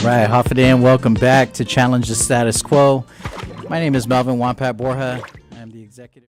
Right, Hoffadan, welcome back to Challenge the Status Quo. My name is Melvin Wonpat Borja. I'm the executive.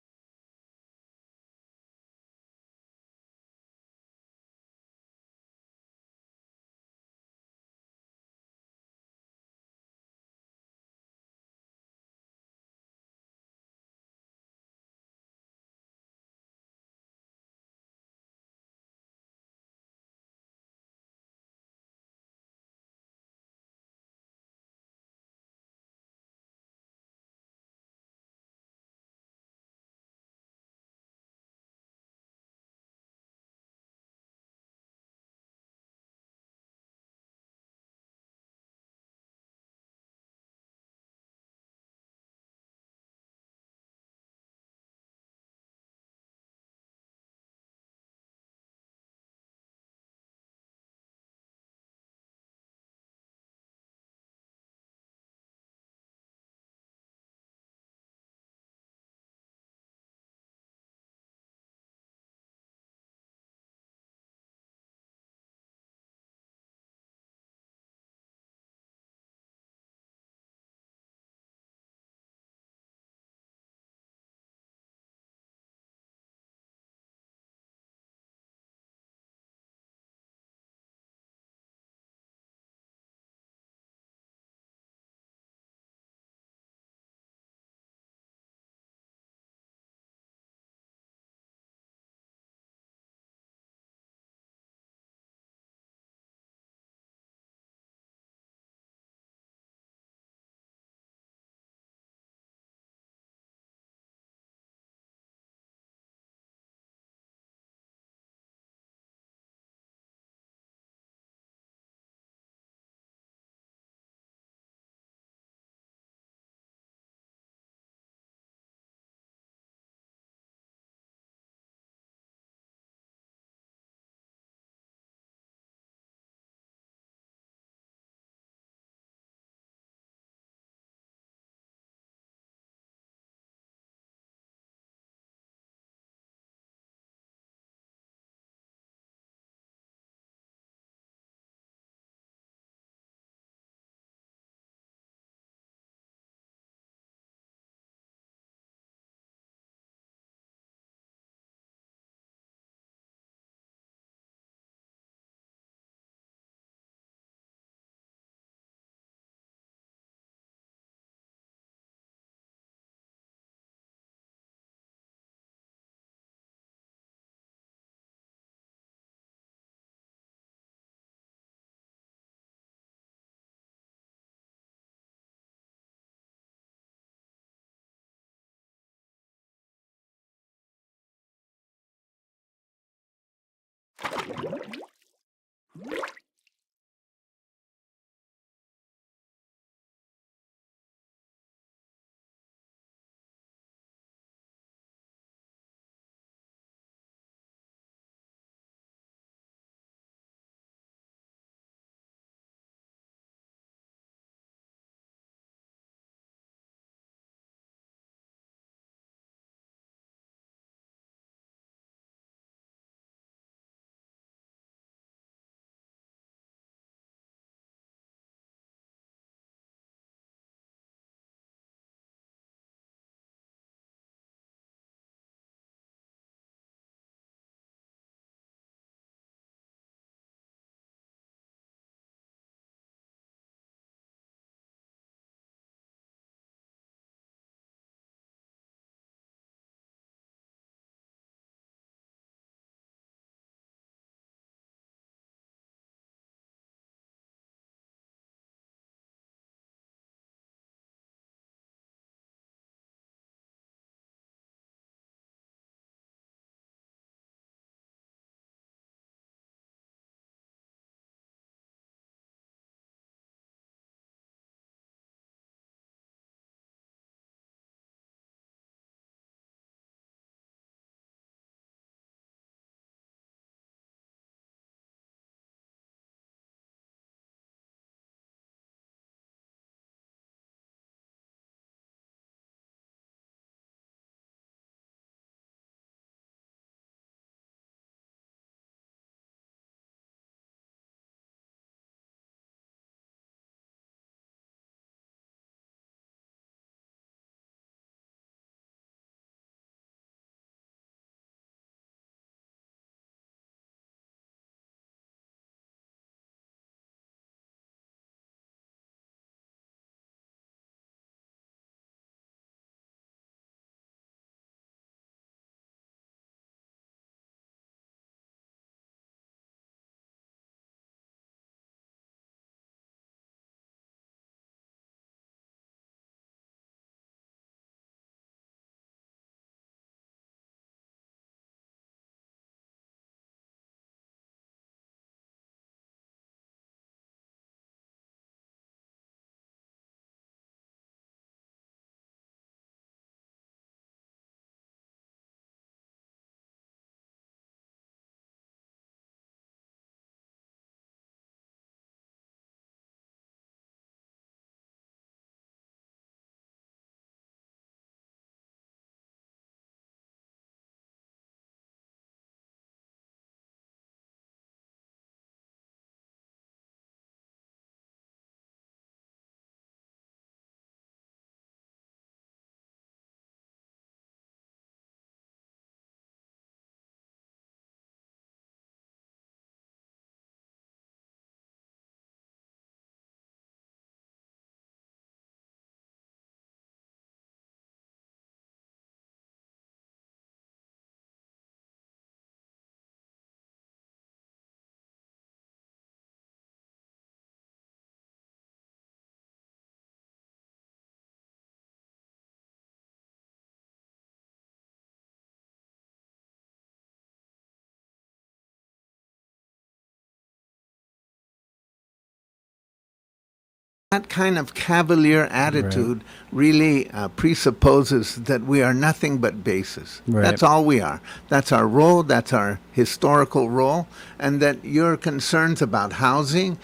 That kind of cavalier attitude really presupposes that we are nothing but bases. Right. That's all we are. That's our role. That's our historical role. And that your concerns about housing,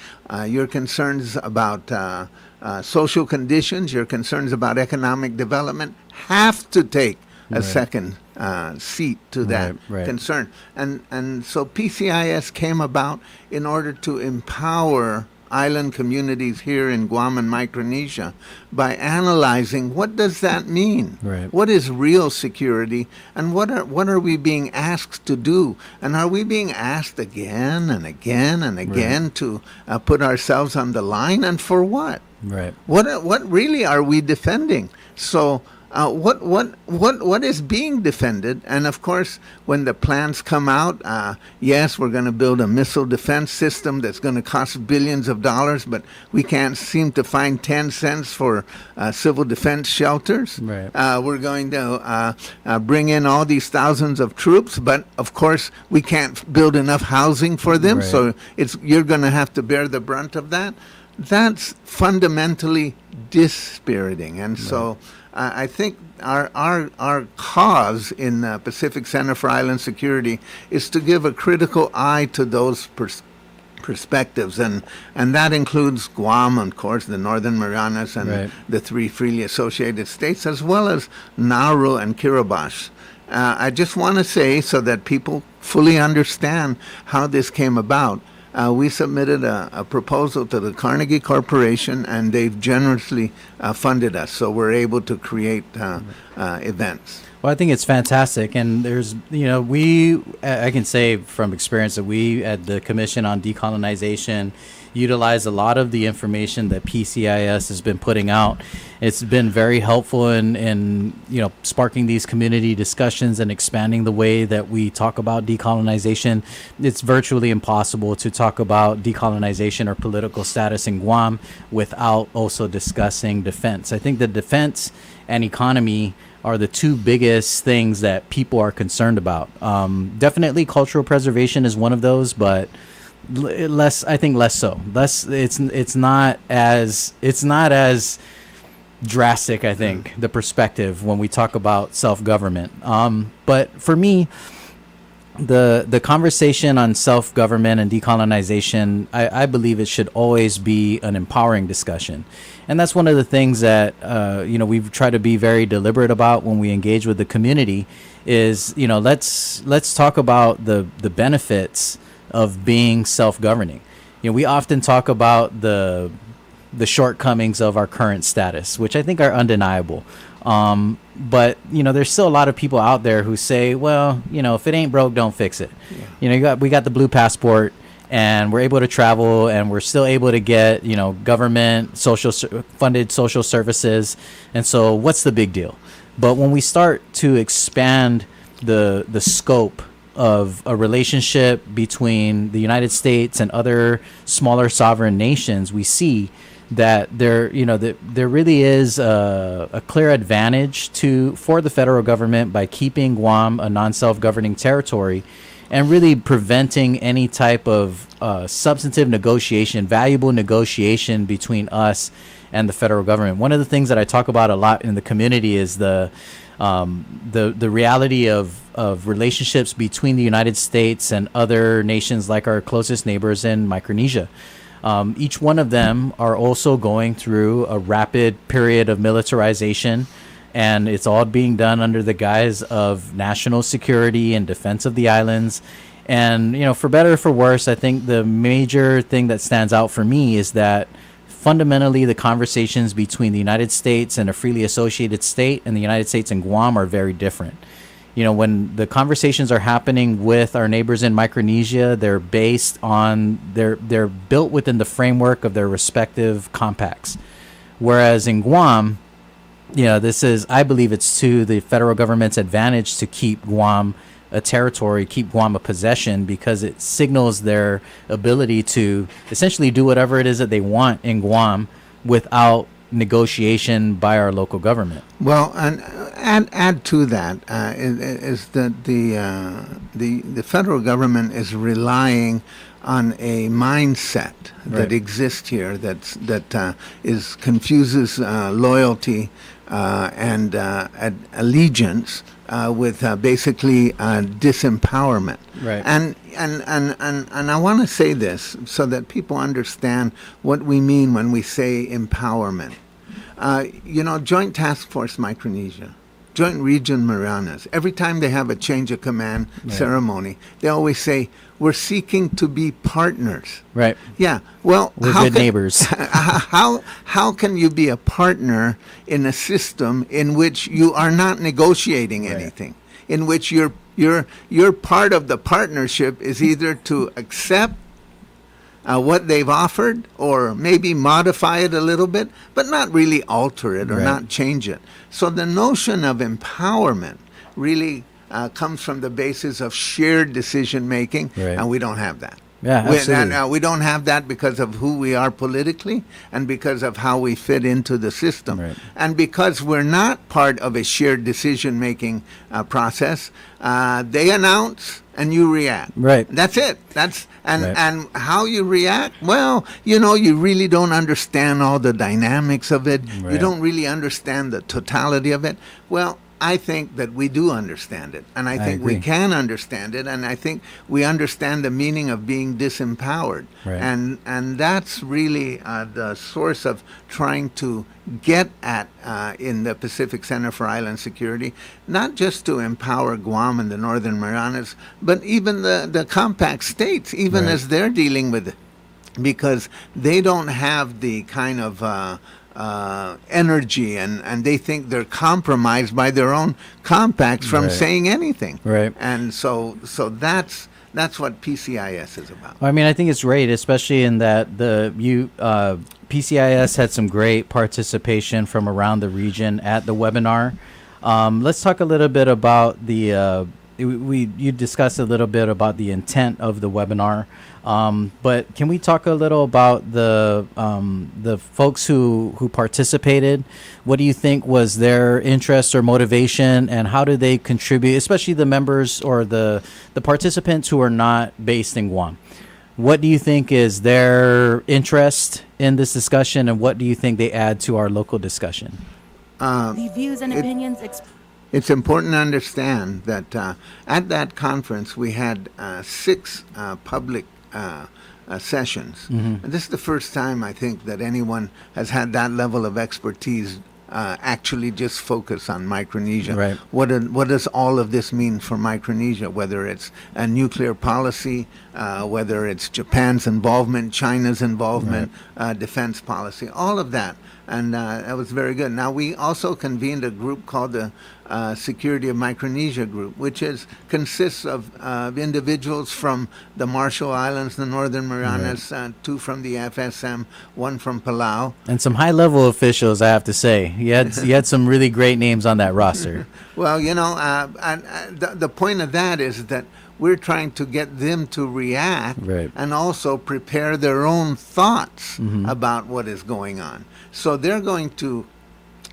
your concerns about social conditions, your concerns about economic development have to take a second seat to that concern. And so PCIS came about in order to empower island communities here in Guam and Micronesia by analyzing what does that mean? Right. What is real security, and what are we being asked to do? And are we being asked again and again and again to put ourselves on the line, and for what? Right. What really are we defending? So what is being defended? And of course, when the plans come out, yes, we're going to build a missile defense system that's going to cost billions of dollars, but we can't seem to find 10 cents for civil defense shelters. Right. We're going to bring in all these thousands of troops, but of course, we can't build enough housing for them. Right. So you're going to have to bear the brunt of that. That's fundamentally dispiriting. And so I think our cause in Pacific Center for Island Security is to give a critical eye to those perspectives, and that includes Guam, of course, the Northern Marianas, and the three freely associated states, as well as Nauru and Kiribati. I just want to say, so that people fully understand how this came about, we submitted a proposal to the Carnegie Corporation, and they've generously funded us, so we're able to create events. Well, I think it's fantastic, and there's, I can say from experience that we at the Commission on Decolonization utilize a lot of the information that PCIS has been putting out. It's been very helpful in sparking these community discussions and expanding the way that we talk about decolonization. It's virtually impossible to talk about decolonization or political status in Guam without also discussing defense. I think the defense and economy are the two biggest things that people are concerned about. Definitely cultural preservation is one of those, but less so. It's not as drastic, I think, the perspective when we talk about self-government. But for me, the conversation on self-government and decolonization, I believe it should always be an empowering discussion. And that's one of the things that, we've tried to be very deliberate about when we engage with the community is, let's talk about the benefits of being self-governing. We often talk about the shortcomings of our current status, which I think are undeniable. But there's still a lot of people out there who say, well, if it ain't broke, don't fix it. Yeah. We got the blue passport, and we're able to travel, and we're still able to get government funded social services, and so what's the big deal? But when we start to expand the scope of a relationship between the United States and other smaller sovereign nations, we see that there really is a clear advantage for the federal government by keeping Guam a non-self-governing territory and really preventing any type of substantive negotiation, valuable negotiation between us and the federal government. One of the things that I talk about a lot in the community is the reality of relationships between the United States and other nations like our closest neighbors in Micronesia. Each one of them are also going through a rapid period of militarization, and it's all being done under the guise of national security and defense of the islands. And, for better or for worse, I think the major thing that stands out for me is that fundamentally the conversations between the United States and a freely associated state and the United States and Guam are very different. When the conversations are happening with our neighbors in Micronesia, they're built within the framework of their respective compacts. Whereas in Guam, I believe it's to the federal government's advantage to keep Guam a territory, keep Guam a possession, because it signals their ability to essentially do whatever it is that they want in Guam without negotiation by our local government. Well, and add to that is that the federal government is relying on a mindset that Right. exists here that confuses loyalty and allegiance with basically disempowerment. Right. And I want to say this so that people understand what we mean when we say empowerment. Joint Task Force Micronesia, Joint Region Marianas, every time they have a change of command ceremony, they always say, we're seeking to be partners. Right. Yeah, well, We're good neighbors. how can you be a partner in a system in which you are not negotiating anything, in which your part of the partnership is either to accept what they've offered or maybe modify it a little bit, but not really alter it or Right. not change it. So the notion of empowerment really comes from the basis of shared decision making, Right. and we don't have that. Yeah, absolutely. We don't have that because of who we are politically and because of how we fit into the system. Right. And because we're not part of a shared decision-making process, they announce and you react. Right. That's it. Right. And how you react, well, you really don't understand all the dynamics of it. You Right. don't really understand the totality of it. Well, I think that we do understand it, and I think we agree. can understand it, and I think we understand the meaning of being disempowered, Right. and that's really the source of trying to get at in the Pacific Center for Island Security, not just to empower Guam and the Northern Marianas, but even the compact states, even Right. as they're dealing with it, because they don't have the kind of energy, and they think they're compromised by their own compacts from Right. saying anything. Right. And so that's what PCIS is about. I mean, I think it's great, especially in that PCIS had some great participation from around the region at the webinar. Let's talk a little bit about you discussed a little bit about the intent of the webinar, but can we talk a little about the folks who participated? What do you think was their interest or motivation, and how do they contribute, especially the members or the participants who are not based in Guam? What do you think is their interest in this discussion, and what do you think they add to our local discussion? The views and opinions It's important to understand that at that conference we had 6 public sessions. And this is the first time I think that anyone has had that level of expertise actually just focus on Micronesia. Right. What does all of this mean for Micronesia? Whether it's a nuclear policy, whether it's Japan's involvement, China's involvement, defense policy, all of that. And that was very good. Now, we also convened a group called the Security of Micronesia Group, which consists of individuals from the Marshall Islands, the Northern Marianas, 2 from the FSM, 1 from Palau. And some high-level officials, I have to say. You had some really great names on that roster. Well, the point of that is that we're trying to get them to react Right. and also prepare their own thoughts about what is going on. So they're going to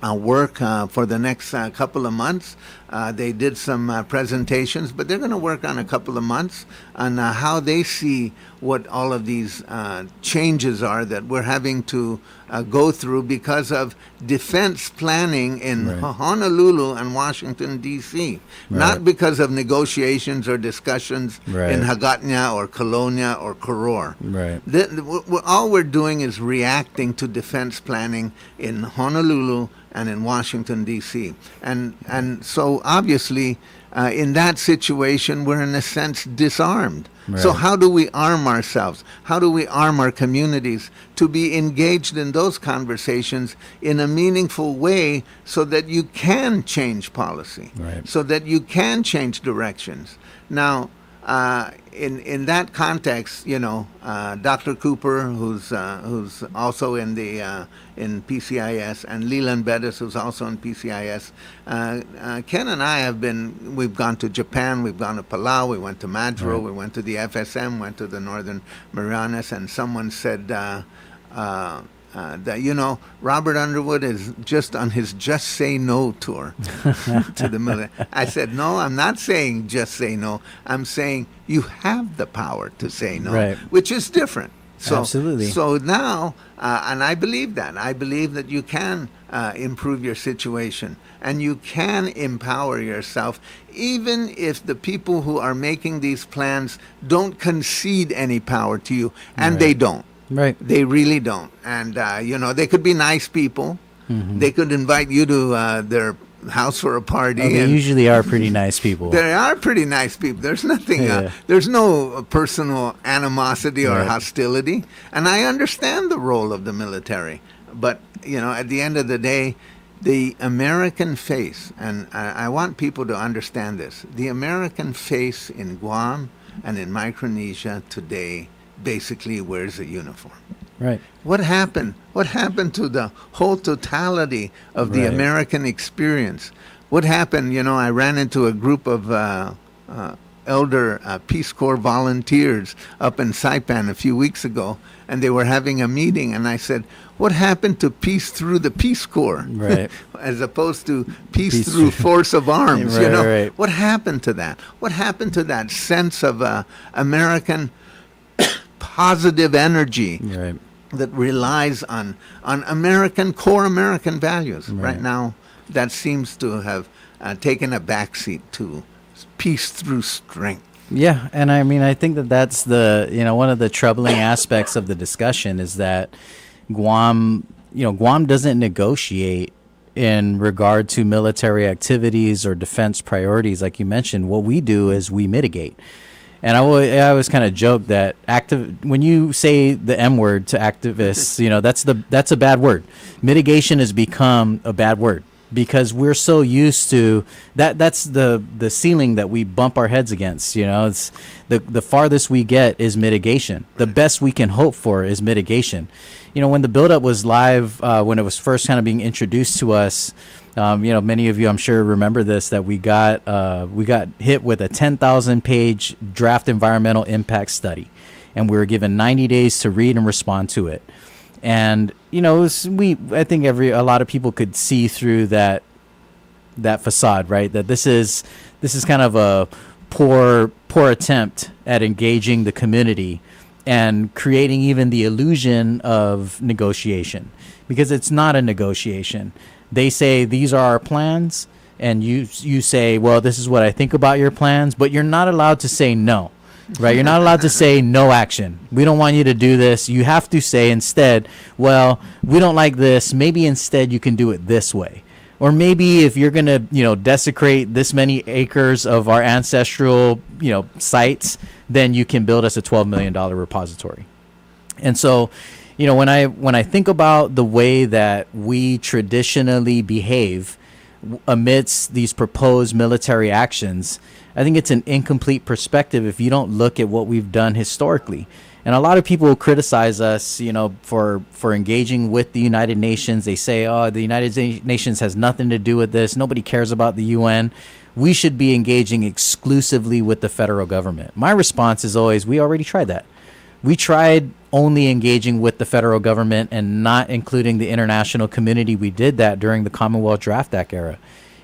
work for the next couple of months. They did some presentations, but they're going to work on a couple of months on how they see what all of these changes are that we're having to go through because of defense planning in Right. Honolulu and Washington, D.C., not Right. because of negotiations or discussions Right. in Hagatna or Colonia or Koror. Right. All we're doing is reacting to defense planning in Honolulu and in Washington, D.C. And so obviously in that situation, we're in a sense disarmed. So Right. how do we arm ourselves? How do we arm our communities to be engaged in those conversations in a meaningful way so that you can change policy, Right. so that you can change directions? Now, in that context, Dr. Cooper, who's also in PCIS, and Leland Bettis, who's also in PCIS, Ken and I we've gone to Japan, we've gone to Palau, we went to Madro, Right. we went to the FSM, went to the Northern Marianas, and someone said, that, Robert Underwood is just on his Just Say No tour to the military. I said, no, I'm not saying just say no. I'm saying you have the power to say no, Right. which is different. So, Absolutely. So now, and I believe that. I believe that you can improve your situation and you can empower yourself, even if the people who are making these plans don't concede any power to you, and Right. they don't. Right. They really don't. And, they could be nice people. Mm-hmm. They could invite you to their house for a party. They and usually are pretty nice people. they are pretty nice people. There's nothing, Yeah. there's no personal animosity or Right. hostility. And I understand the role of the military. But, at the end of the day, the American face, and I want people to understand this, the American face in Guam and in Micronesia today basically wears a uniform. Right. What happened? What happened to the whole totality of the Right. American experience? What happened? I ran into a group of elder Peace Corps volunteers up in Saipan a few weeks ago, and they were having a meeting, and I said, what happened to peace through the Peace Corps? Right. As opposed to peace Peace through through- force of arms, Right, right. What happened to that? What happened to that sense of American positive energy Right. that relies on core American values? Right. Right now, that seems to have taken a backseat to peace through strength. Yeah, and I think that's the one of the troubling aspects of the discussion is that Guam doesn't negotiate in regard to military activities or defense priorities, like you mentioned. What we do is we mitigate. And I always kind of joke that when you say the M word to activists, that's a bad word. Mitigation has become a bad word because we're so used to that. That's the ceiling that we bump our heads against. It's the farthest we get is mitigation. The best we can hope for is mitigation. When the buildup was live, when it was first kind of being introduced to us, many of you, I'm sure, remember this, that we got hit with a 10,000-page draft environmental impact study, and we were given 90 days to read and respond to it. And I think a lot of people could see through that facade, right? That this is kind of a poor attempt at engaging the community and creating even the illusion of negotiation, because it's not a negotiation. They say these are our plans, and you say, well, this is what I think about your plans, but you're not allowed to say no. Right? You're not allowed to say no action. We don't want you to do this. You have to say instead, well, we don't like this. Maybe instead you can do it this way. Or maybe if you're going to, desecrate this many acres of our ancestral, sites, then you can build us a $12 million repository. And so, when I think about the way that we traditionally behave amidst these proposed military actions, I think it's an incomplete perspective if you don't look at what we've done historically. And a lot of people criticize us, for engaging with the United Nations. They say, oh, the United Nations has nothing to do with this. Nobody cares about the UN. We should be engaging exclusively with the federal government. My response is always, we already tried that. We tried only engaging with the federal government and not including the international community. We did that during the Commonwealth Draft Act era.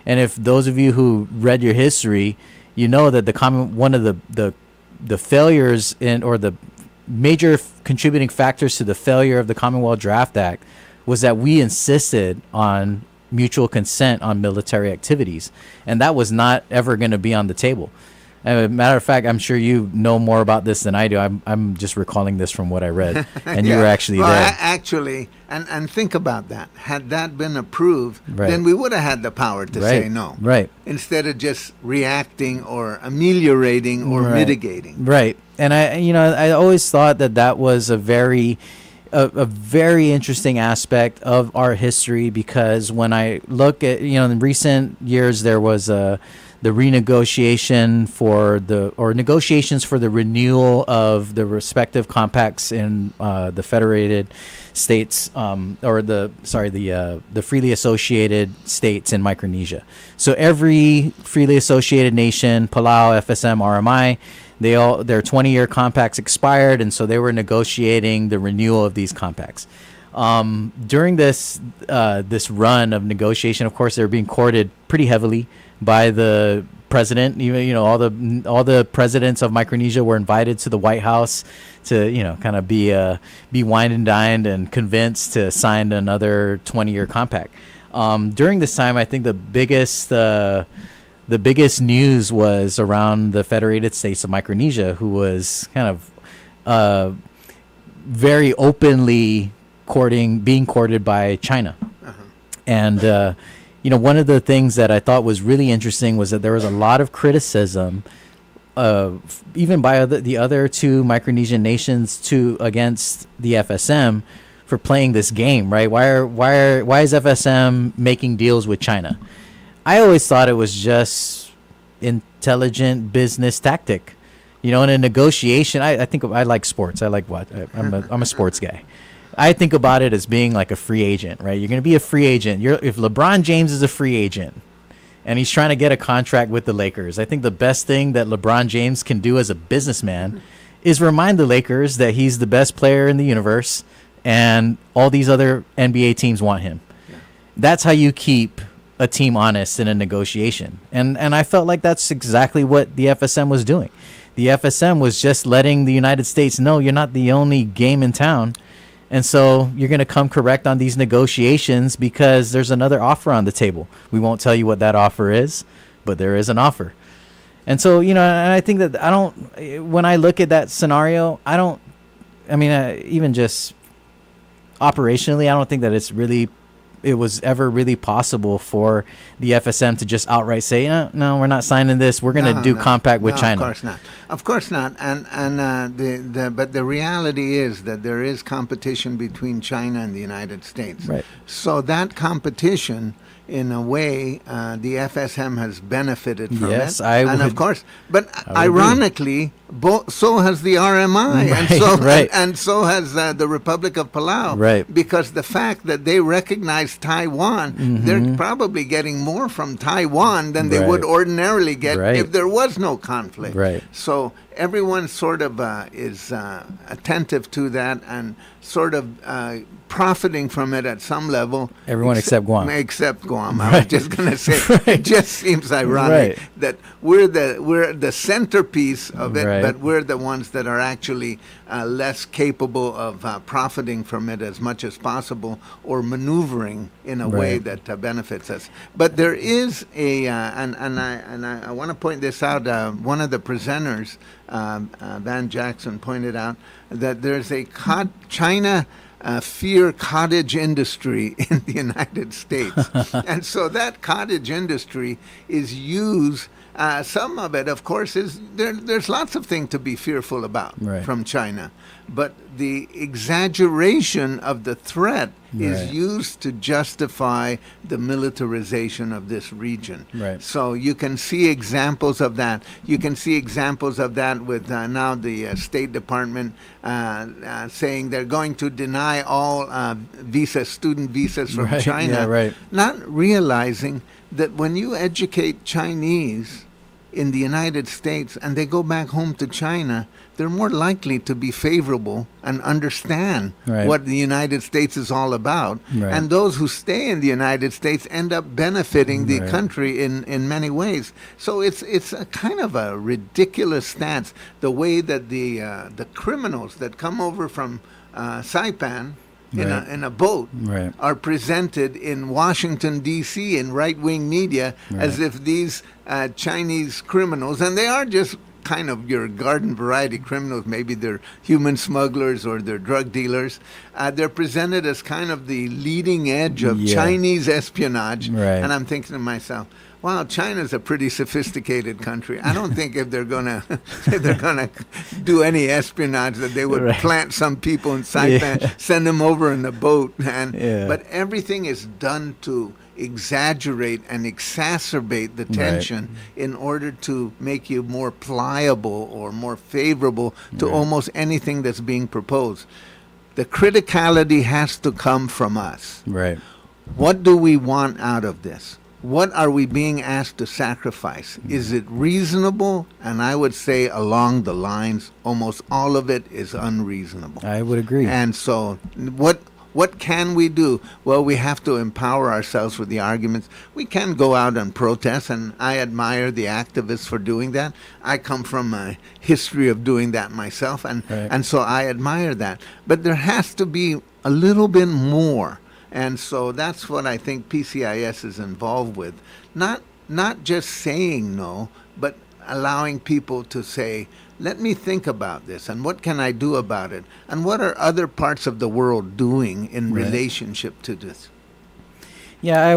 And if those of you who read your history, that one of the failures or the major contributing factors to the failure of the Commonwealth Draft Act was that we insisted on mutual consent on military activities, and that was not ever going to be on the table. Matter of fact, I'm sure you know more about this than I do. I'm just recalling this from what I read, and you were actually there. Actually, and think about that. Had that been approved, Right. then we would have had the power to say no. Right. Instead of just reacting or ameliorating or Right. mitigating. Right. And I always thought that was a very interesting aspect of our history, because when I look at, in recent years, there was the renegotiation negotiations for the renewal of the respective compacts in the federated states, the freely associated states in Micronesia. So every freely associated nation, Palau, FSM, RMI, their 20-year compacts expired, and so they were negotiating the renewal of these compacts. During this this run of negotiation, of course, they were being courted pretty heavily by the president. All the presidents of Micronesia were invited to the White House to kind of be wined and dined and convinced to sign another 20-year compact. During this time, I think the biggest news was around the Federated States of Micronesia, who was kind of very openly being courted by China. And one of the things that I thought was really interesting was that there was a lot of criticism, even by the other two Micronesian nations, against the FSM for playing this game. Right? Why is FSM making deals with China? I always thought it was just intelligent business tactic. In a negotiation, I think I like sports. I'm a sports guy. I think about it as being like a free agent, right? You're going to be a free agent. If LeBron James is a free agent and he's trying to get a contract with the Lakers, I think the best thing that LeBron James can do as a businessman is remind the Lakers that he's the best player in the universe and all these other NBA teams want him. Yeah. That's how you keep a team honest in a negotiation. And I felt like that's exactly what the FSM was doing. The FSM was just letting the United States know you're not the only game in town. And so you're going to come correct on these negotiations because there's another offer on the table. We won't tell you what that offer is, but there is an offer. And so, and I think that when I look at that scenario, even just operationally, I don't think that it was ever really possible for the FSM to just outright say, no, we're not signing this. We're going to do compact with China. Of course not. But the reality is that there is competition between China and the United States. Right. So that competition, in a way, the FSM has benefited from it. Yes, of course, but ironically, so has the RMI, Right. and so has the Republic of Palau. Right. Because the fact that they recognize Taiwan, they're probably getting more from Taiwan than they would ordinarily get if there was no conflict. Right. So everyone sort of is attentive to that and sort of profiting from it at some level. Everyone except Guam. Except Guam. I was just going to say, it just seems ironic that we're the centerpiece of it, but we're the ones that are actually less capable of profiting from it as much as possible or maneuvering in a way that benefits us. But there is and I want to point this out. One of the presenters, Van Jackson, pointed out that there's a China fear cottage industry in the United States. And so that cottage industry is used, some of it, of course, is there's lots of things to be fearful about from China. But the exaggeration of the threat is used to justify the militarization of this region. So you can see examples of that. You can see examples of that with now the State Department saying they're going to deny all student visas from China, not realizing that when you educate Chinese in the United States and they go back home to China, they're more likely to be favorable and understand what the United States is all about. And those who stay in the United States end up benefiting the country in many ways. So it's a kind of a ridiculous stance, the way that the criminals that come over from Saipan in a boat are presented in Washington, D.C. in right-wing media as if these Chinese criminals, and they are just kind of your garden variety criminals, maybe they're human smugglers or they're drug dealers, they're presented as kind of the leading edge of Chinese espionage. And I'm thinking to myself, wow, China's a pretty sophisticated country. I don't think if they're gonna do any espionage that they would plant some people in Saipan, send them over in a boat, but everything is done to exaggerate and exacerbate the tension in order to make you more pliable or more favorable to almost anything that's being proposed. The criticality has to come from us. What do we want out of this? What are we being asked to sacrifice? Is it reasonable? And I would say along the lines, almost all of it is unreasonable. I would agree. And so What can we do? Well, we have to empower ourselves with the arguments. We can go out and protest, and I admire the activists for doing that. I come from a history of doing that myself, and so I admire that. But there has to be a little bit more. And so that's what I think PCIS is involved with. Not just saying no, but allowing people to say, let me think about this, and what can I do about it, and what are other parts of the world doing in relationship to this? Yeah,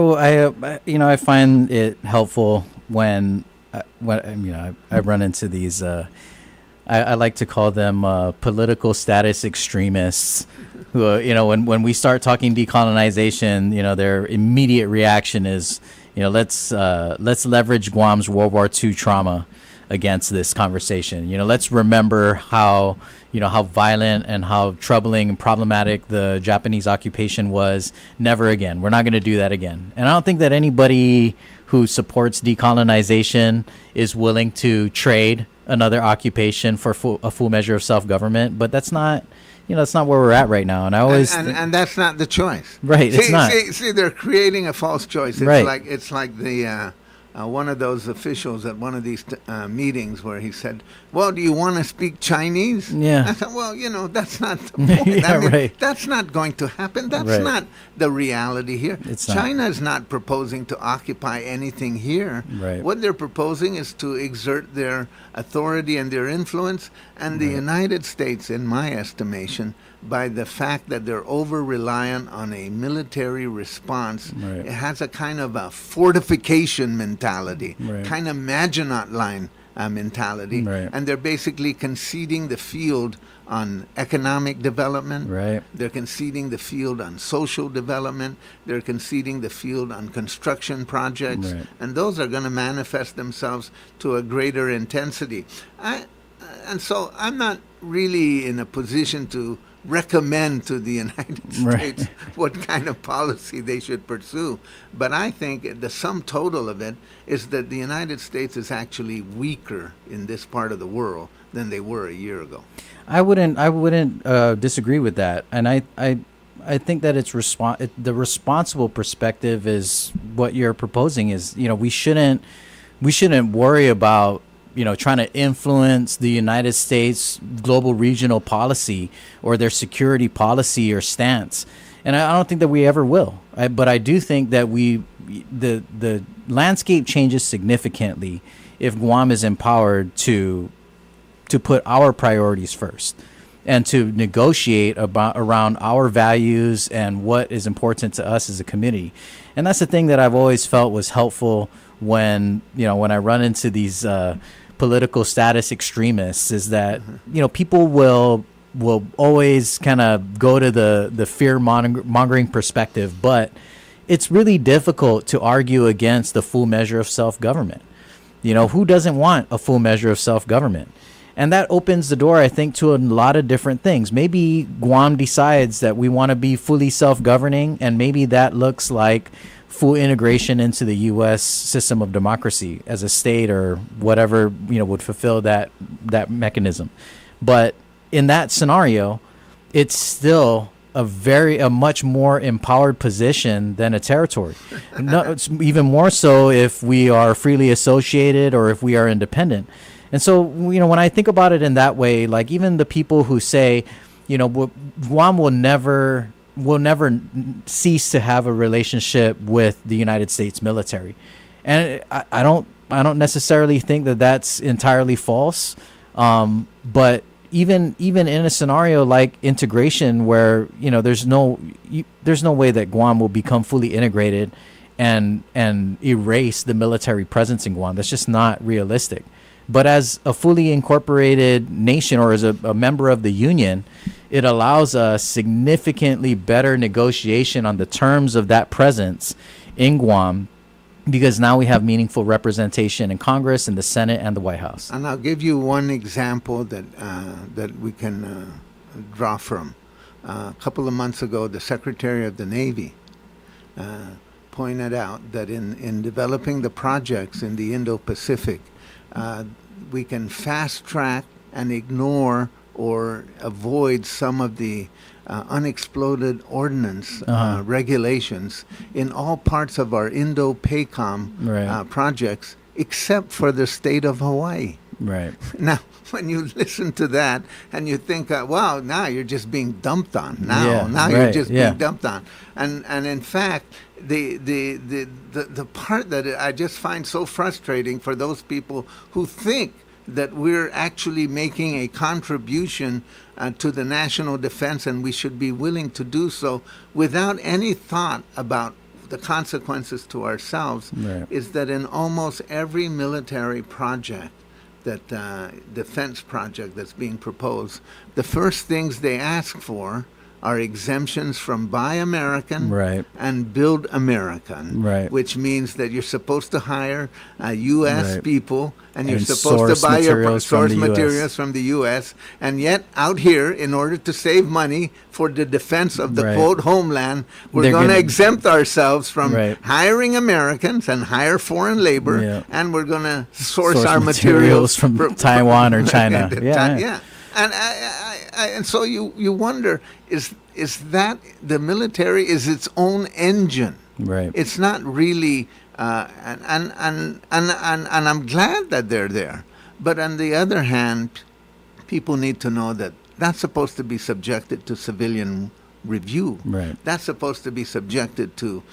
I find it helpful when I run into these. I like to call them political status extremists. Who, when we start talking decolonization, their immediate reaction is, let's leverage Guam's World War II trauma against this conversation. Let's remember how violent and how troubling and problematic the Japanese occupation was. Never again. We're not going to do that again. And I don't think that anybody who supports decolonization is willing to trade another occupation for a full measure of self-government. But that's not, that's not where we're at right now. And I always and that's not the choice. Right. See, it's not. See, they're creating a false choice. It's Right. It's like the one of those officials at one of these meetings where he said, well, do you want to speak Chinese? Yeah. I thought, well, that's not the point. Yeah, right. That's not going to happen. That's Right. not the reality here. It's not. China is not proposing to occupy anything here. Right. What they're proposing is to exert their authority and their influence. And the United States, in my estimation, by the fact that they're over-reliant on a military response, Right. it has a kind of a fortification mentality, Right. kind of Maginot Line mentality, Right. and they're basically conceding the field on economic development. Right. They're conceding the field on social development. They're conceding the field on construction projects, Right. and those are going to manifest themselves to a greater intensity. And so I'm not really in a position to recommend to the United Right. States what kind of policy they should pursue. But I think the sum total of it is that the United States is actually weaker in this part of the world than they were a year ago. I wouldn't disagree with that, and I think that the responsible perspective is what you're proposing is, we shouldn't worry about trying to influence the United States global regional policy or their security policy or stance. And I don't think that we ever will. But I do think that the landscape changes significantly if Guam is empowered to put our priorities first and to negotiate around our values and what is important to us as a community. And that's the thing that I've always felt was helpful when I run into these political status extremists, is that people will always kind of go to the fear mongering perspective, but it's really difficult to argue against the full measure of self-government. Who doesn't want a full measure of self-government? And that opens the door, I think, to a lot of different things. Maybe Guam decides that we want to be fully self-governing, and maybe that looks like full integration into the U.S. system of democracy as a state or whatever, would fulfill that mechanism. But in that scenario, it's still a much more empowered position than a territory. No, it's even more so if we are freely associated or if we are independent. And so, when I think about it in that way, like even the people who say, Guam will never cease to have a relationship with the United States military, and I don't necessarily think that that's entirely false. But even in a scenario like integration, where there's no way that Guam will become fully integrated and erase the military presence in Guam. That's just not realistic. But as a fully incorporated nation or as a member of the Union, it allows a significantly better negotiation on the terms of that presence in Guam, because now we have meaningful representation in Congress, in the Senate, and the White House. And I'll give you one example that we can draw from. A couple of months ago, the Secretary of the Navy pointed out that in developing the projects in the Indo-Pacific, we can fast track and ignore or avoid some of the unexploded ordnance regulations in all parts of our Indo-PACOM Right. projects, except for the state of Hawaii. Right. Now, when you listen to that and you think, wow, now you're just being dumped on. Now you're right, just being dumped on. And in fact, the part that I just find so frustrating for those people who think that we're actually making a contribution to the national defense, and we should be willing to do so without any thought about the consequences to ourselves, Right. is that in almost every military project, that defense project that's being proposed, the first things they ask for are exemptions from Buy American Right. and Build American, Right. which means that you're supposed to hire U.S. Right. people, and you're And supposed source to buy your materials from source the US. materials from the U.S., and yet out here, in order to save money for the defense of the Right. quote homeland, we're They're going to gonna- exempt ourselves from Right. hiring Americans and hire foreign labor, Yeah. and we're going to source Source our materials from Taiwan or China. Yeah, Yeah. And and so you wonder, is that the military is its own engine? Right. It's not really, and I'm glad that they're there. But on the other hand, people need to know that that's supposed to be subjected to civilian review. Right. That's supposed to be subjected to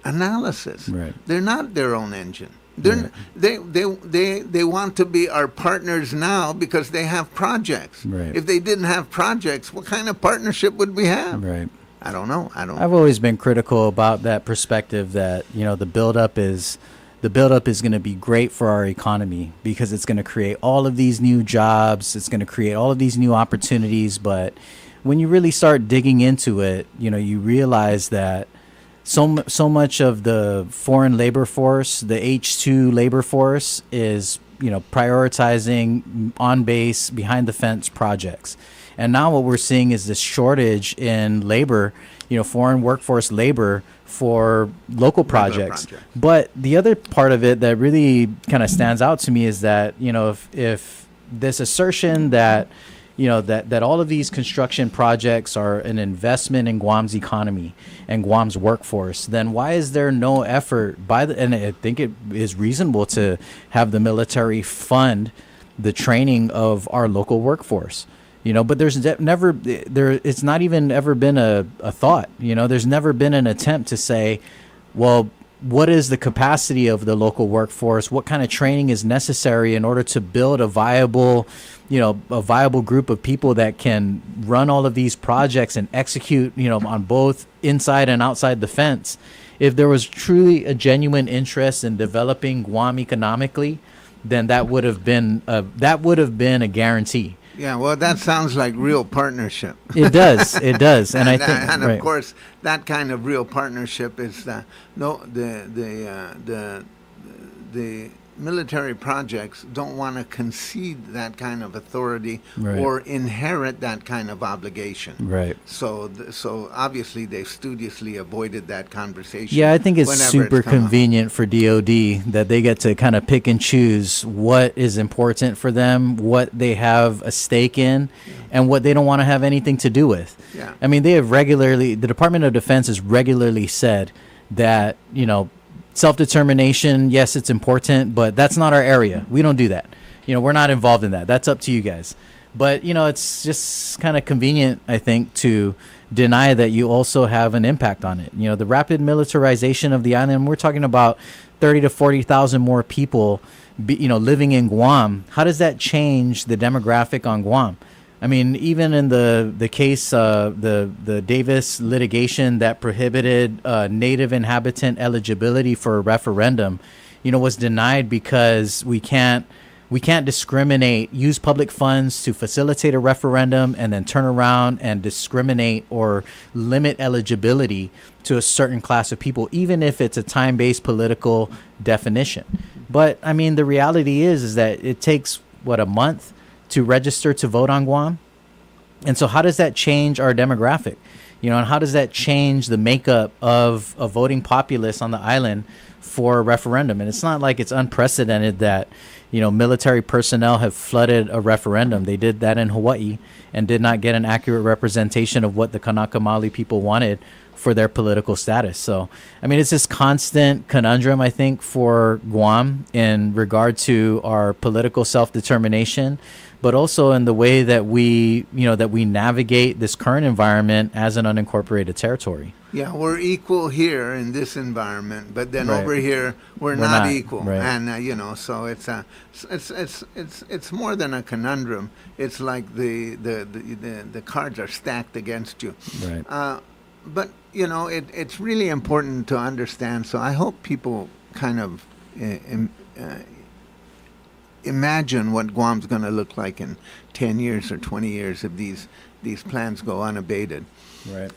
analysis. Right. They're not their own engine. They want to be our partners now because they have projects. Right. If they didn't have projects, what kind of partnership would we have? Right. I don't know. I've always been critical about that perspective that, the buildup is going to be great for our economy because it's going to create all of these new jobs. It's going to create all of these new opportunities. But when you really start digging into it, you realize that so much of the foreign labor force, the H2 labor force, is prioritizing on base, behind the fence projects. And now what we're seeing is this shortage in labor, foreign workforce labor for local projects. But the other part of it that really kind of stands out to me is that, if this assertion that, that all of these construction projects are an investment in Guam's economy and Guam's workforce, then why is there no effort and I think it is reasonable to have the military fund the training of our local workforce? But there's it's not even ever been a thought. There's never been an attempt to say, well, what is the capacity of the local workforce? What kind of training is necessary in order to build a viable group of people that can run all of these projects and execute, on both inside and outside the fence? If there was truly a genuine interest in developing Guam economically, then that would have been a guarantee. Yeah, well, that sounds like real partnership. It does, and I think, and right. of course, that kind of real partnership is the military projects don't want to concede that kind of authority Right. or inherit that kind of obligation. Right. So obviously they've studiously avoided that conversation. Yeah, I think it's whenever super come up. convenient for DOD that they get to kind of pick and choose what is important for them, what they have a stake in, and what they don't want to have anything to do with. Yeah. I mean, the Department of Defense has regularly said that, self-determination, yes, it's important, but that's not our area. We don't do that. We're not involved in that. That's up to you guys. But, it's just kind of convenient, I think, to deny that you also have an impact on it. The rapid militarization of the island, we're talking about 30 to 40,000 more people, living in Guam. How does that change the demographic on Guam? I mean, even in the case, the Davis litigation that prohibited native inhabitant eligibility for a referendum, was denied because we can't discriminate, use public funds to facilitate a referendum and then turn around and discriminate or limit eligibility to a certain class of people, even if it's a time-based political definition. But I mean, the reality is that it takes a month to register to vote on Guam. And so how does that change our demographic? And how does that change the makeup of a voting populace on the island for a referendum? And it's not like it's unprecedented that, military personnel have flooded a referendum. They did that in Hawaii and did not get an accurate representation of what the Kanaka Maoli people wanted for their political status. So, I mean, it's this constant conundrum, I think, for Guam in regard to our political self-determination, but also in the way that we navigate this current environment as an unincorporated territory. Yeah, we're equal here in this environment, but then Right. over here we're not, not equal, right. and so it's more than a conundrum. It's like the cards are stacked against you. Right. But it's really important to understand. So I hope people kind of imagine what Guam's going to look like in 10 years or 20 years if these plans go unabated. Right.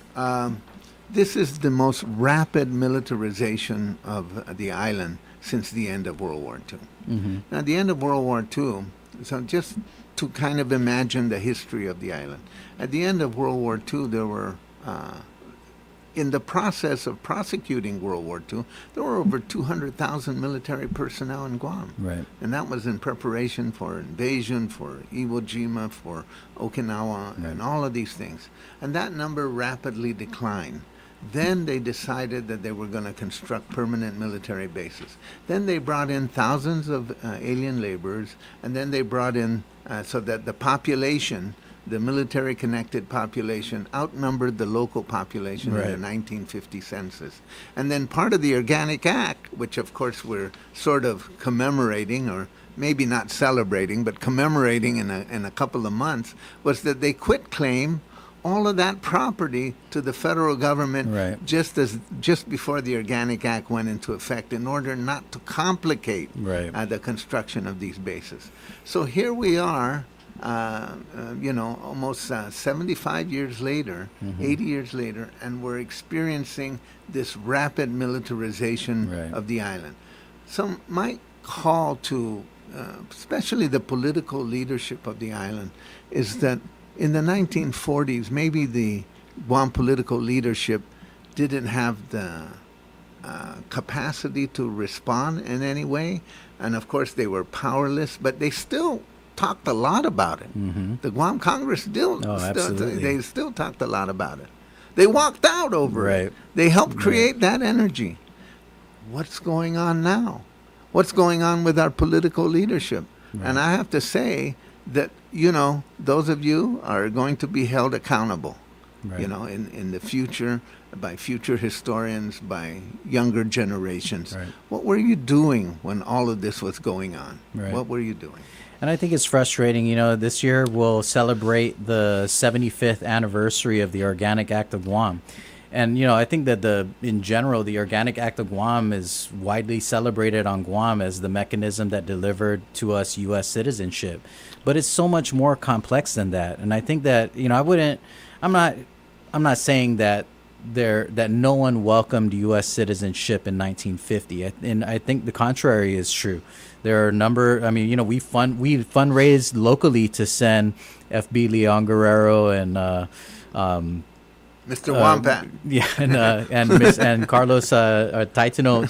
This is the most rapid militarization of the island since the end of World War II. Mm-hmm. Now, the end of World War II, so just to kind of imagine the history of the island. At the end of World War II, there were, in the process of prosecuting World War II, there were over 200,000 military personnel in Guam. Right. And that was in preparation for invasion, for Iwo Jima, for Okinawa, Right. and all of these things. And that number rapidly declined. Then they decided that they were going to construct permanent military bases. Then they brought in thousands of alien laborers, and then they brought in, so that the population, the military-connected population, outnumbered the local population in Right. the 1950 census. And then part of the Organic Act, which of course we're sort of commemorating, or maybe not celebrating, but commemorating in a couple of months, was that they quit claim all of that property to the federal government Right. just before the Organic Act went into effect, in order not to complicate Right. the construction of these bases. So here we are, almost 75 years later, 80 years later, and we're experiencing this rapid militarization Right. of the island. So my call to, especially the political leadership of the island, is that in the 1940s, maybe the Guam political leadership didn't have the capacity to respond in any way, and of course they were powerless, but they still talked a lot about it. Mm-hmm. The Guam Congress still absolutely. talked a lot about it. They walked out over Right. it. They helped create that energy. What's going on now? What's going on with our political leadership? Right. And I have to say that, those of you are going to be held accountable, Right. in the future, by future historians, by younger generations. Right. What were you doing when all of this was going on? Right. What were you doing? And I think it's frustrating. This year we'll celebrate the 75th anniversary of the Organic Act of Guam. And, I think that in general, the Organic Act of Guam is widely celebrated on Guam as the mechanism that delivered to us U.S. citizenship. But it's so much more complex than that. And I think that, I'm not saying that that no one welcomed U.S. citizenship in 1950. And I think the contrary is true. There are a number, we fundraised locally to send F.B. Leon Guerrero and, Mr. Wonpat. and Carlos Taitano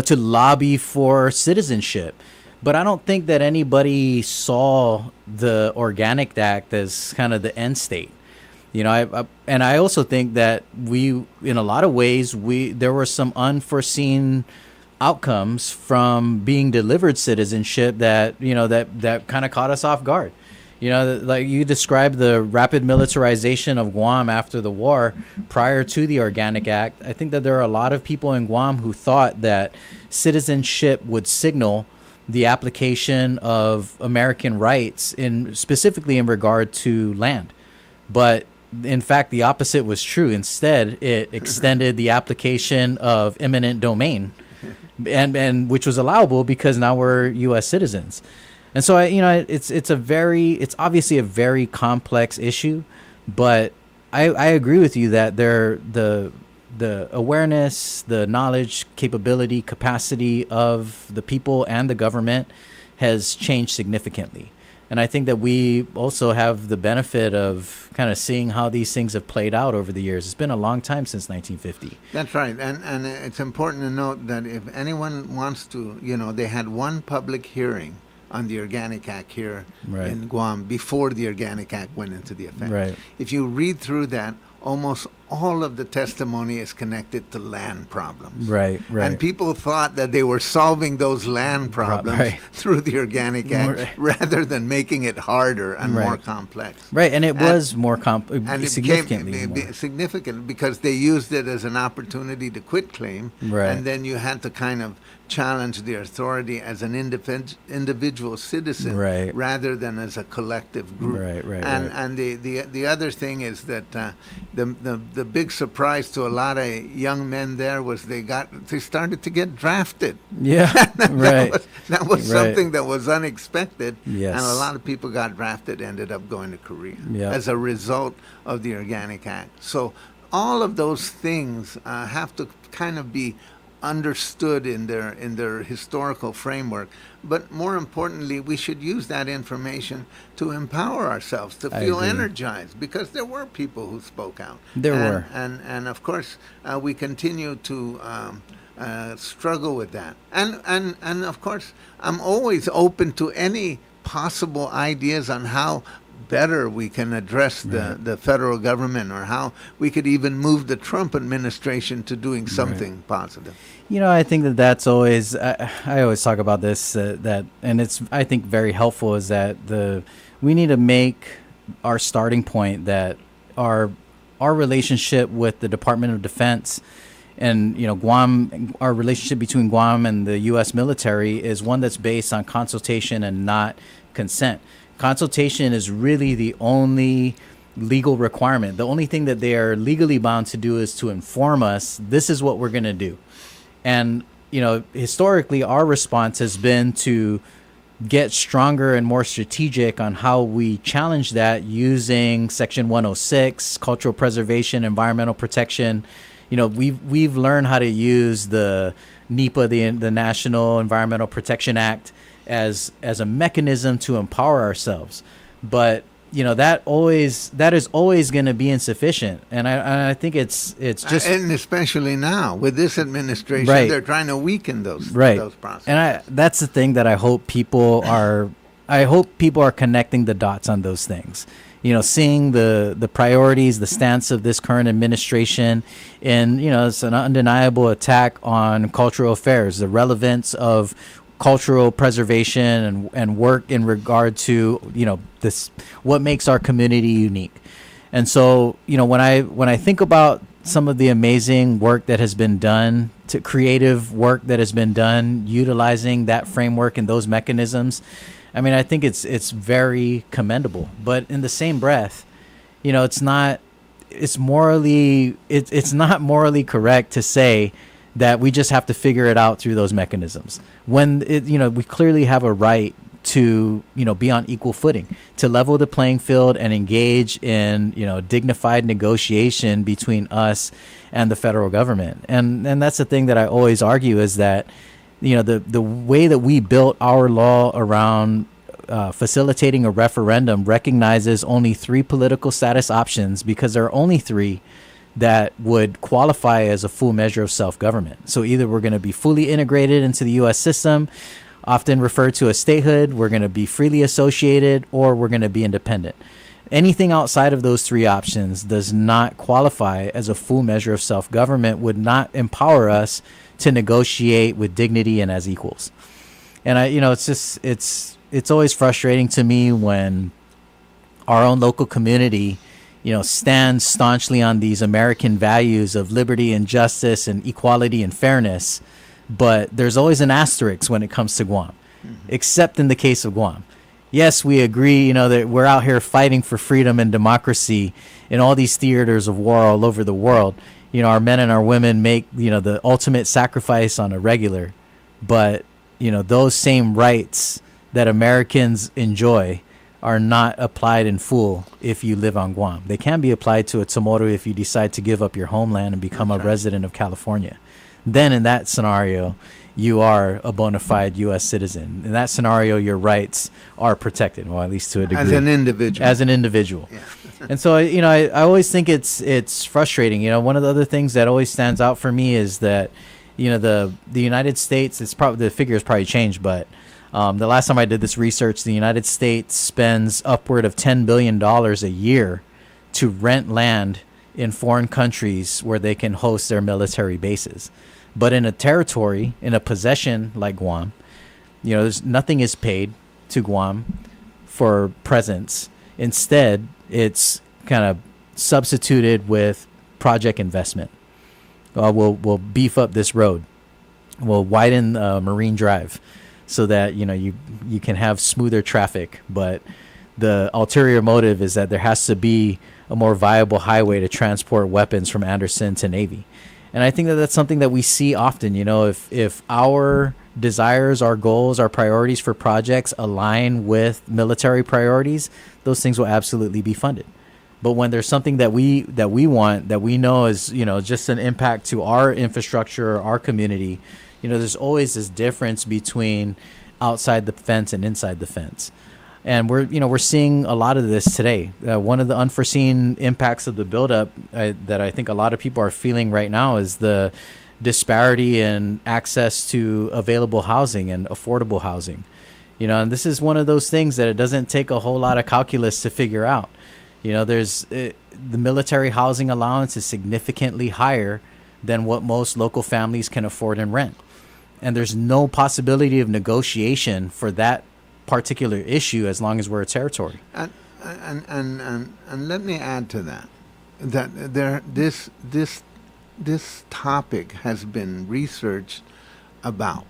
to lobby for citizenship. But I don't think that anybody saw the Organic Act as kind of the end state. I also think that we, in a lot of ways, there were some unforeseen outcomes from being delivered citizenship that kind of caught us off guard. Like you described the rapid militarization of Guam after the war, prior to the Organic Act. I think that there are a lot of people in Guam who thought that citizenship would signal the application of American rights, specifically in regard to land. But in fact, the opposite was true. Instead, it extended the application of eminent domain, and which was allowable because now we're U.S. citizens. And so it's obviously a very complex issue, but I agree with you that the awareness, the knowledge, capability, capacity of the people and the government has changed significantly. And I think that we also have the benefit of kind of seeing how these things have played out over the years. It's been a long time since 1950. That's right. And it's important to note that if anyone wants to, they had one public hearing on the Organic Act here Right. in Guam before the Organic Act went into the effect. Right. If you read through that, almost all of the testimony is connected to land problems. Right. Right. And people thought that they were solving those land problems Right. through the Organic Act Right. rather than making it harder and Right. more complex. Right, and it was more And it significantly became more. significant because they used it as an opportunity to quit claim. Right. And then you had to kind of challenge the authority as an individual citizen Right. rather than as a collective group. Right, right, And right. and the other thing is that the big surprise to a lot of young men there was they started to get drafted. Yeah, right. That was Right. something that was unexpected. Yes. And a lot of people got drafted, ended up going to Korea Yeah. as a result of the Organic Act. So all of those things have to kind of be understood in their historical framework. But more importantly, we should use that information to empower ourselves, to I feel agree. energized, because there were people who spoke out. There and, were. And of course, we continue to struggle with that. And of course, I'm always open to any possible ideas on how better we can address the federal government, or how we could even move the Trump administration to doing something positive. You know, I think that's always, I always talk about this, and it's, I think, very helpful, is that we need to make our starting point that our relationship with the Department of Defense and, Guam, our relationship between Guam and the U.S. military is one that's based on consultation and not consent. Consultation is really the only legal requirement. The only thing that they are legally bound to do is to inform us, this is what we're going to do. And, historically, our response has been to get stronger and more strategic on how we challenge that using Section 106, cultural preservation, environmental protection. We've learned how to use the NEPA, the National Environmental Protection Act, as a mechanism to empower ourselves. But that is always going to be insufficient, and I think it's just, and especially now with this administration, Right. they're trying to weaken those processes. And that's the thing that I hope people are connecting the dots on those things. Seeing the priorities, the stance of this current administration, and it's an undeniable attack on cultural affairs, the relevance of cultural preservation and work in regard to this, what makes our community unique. And so when I think about some of the amazing work that has been done, to creative work that has been done utilizing that framework and those mechanisms, I mean, I think it's very commendable. But in the same breath, it's not morally correct to say that we just have to figure it out through those mechanisms, when we clearly have a right to be on equal footing, to level the playing field and engage in dignified negotiation between us and the federal government. And that's the thing that I always argue, is that the way that we built our law around facilitating a referendum recognizes only 3 political status options, because there are only 3 that would qualify as a full measure of self-government. So either we're going to be fully integrated into the U.S. system, often referred to as statehood, we're going to be freely associated, or we're going to be independent. Anything outside of those 3 options does not qualify as a full measure of self-government, would not empower us to negotiate with dignity and as equals. And it's always frustrating to me when our own local community stands staunchly on these American values of liberty and justice and equality and fairness, but there's always an asterisk when it comes to Guam, except in the case of Guam. Yes, we agree, that we're out here fighting for freedom and democracy in all these theaters of war all over the world. Our men and our women make, the ultimate sacrifice on a regular, but, those same rights that Americans enjoy are not applied in full if you live on Guam. They can be applied to a Chamorro if you decide to give up your homeland and become a resident of California. Then in that scenario, you are a bona fide U.S. citizen. In that scenario, your rights are protected, well, at least to a degree. As an individual. Yeah. And so, I always think it's frustrating. One of the other things that always stands out for me is that, the United States, the figure has probably changed, but The last time I did this research, the United States spends upward of $10 billion a year to rent land in foreign countries where they can host their military bases. But in a territory, in a possession like Guam, there's nothing is paid to Guam for presence. Instead, it's kind of substituted with project investment. We'll beef up this road. We'll widen Marine Drive so that you can have smoother traffic. But the ulterior motive is that there has to be a more viable highway to transport weapons from Anderson to Navy. And I think that that's something that we see often. If our desires, our goals, our priorities for projects align with military priorities, those things will absolutely be funded. But when there's something that we want, that we know is just an impact to our infrastructure, our community, there's always this difference between outside the fence and inside the fence. And we're seeing a lot of this today. One of the unforeseen impacts of the buildup that I think a lot of people are feeling right now is the disparity in access to available housing and affordable housing. And this is one of those things that it doesn't take a whole lot of calculus to figure out. The military housing allowance is significantly higher than what most local families can afford and rent. And there's no possibility of negotiation for that particular issue as long as we're a territory. And let me add to that this topic has been researched about,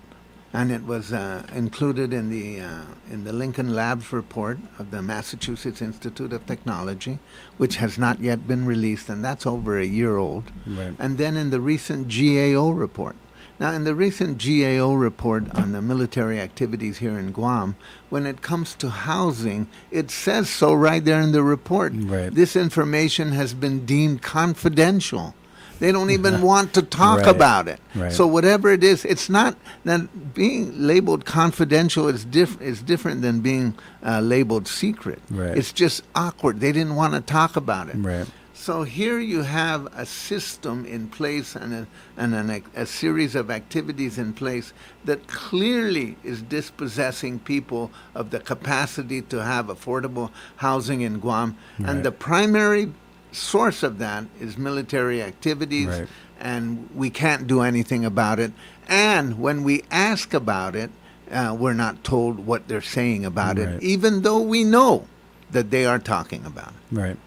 and it was included in the Lincoln Labs report of the Massachusetts Institute of Technology, which has not yet been released, and that's over a year old. Right. And then in the recent GAO report. Now, in the recent GAO report on the military activities here in Guam, when it comes to housing, it says so right there in the report. Right. This information has been deemed confidential. They don't even want to talk Right. about it. Right. So whatever it is, it's not that being labeled confidential is different than being labeled secret. Right. It's just awkward. They didn't want to talk about it. Right. So here you have a system in place and a series of activities in place that clearly is dispossessing people of the capacity to have affordable housing in Guam. Right. And the primary source of that is military activities, Right. and we can't do anything about it. And when we ask about it, we're not told what they're saying about Right. it, even though we know that they are talking about it. Right.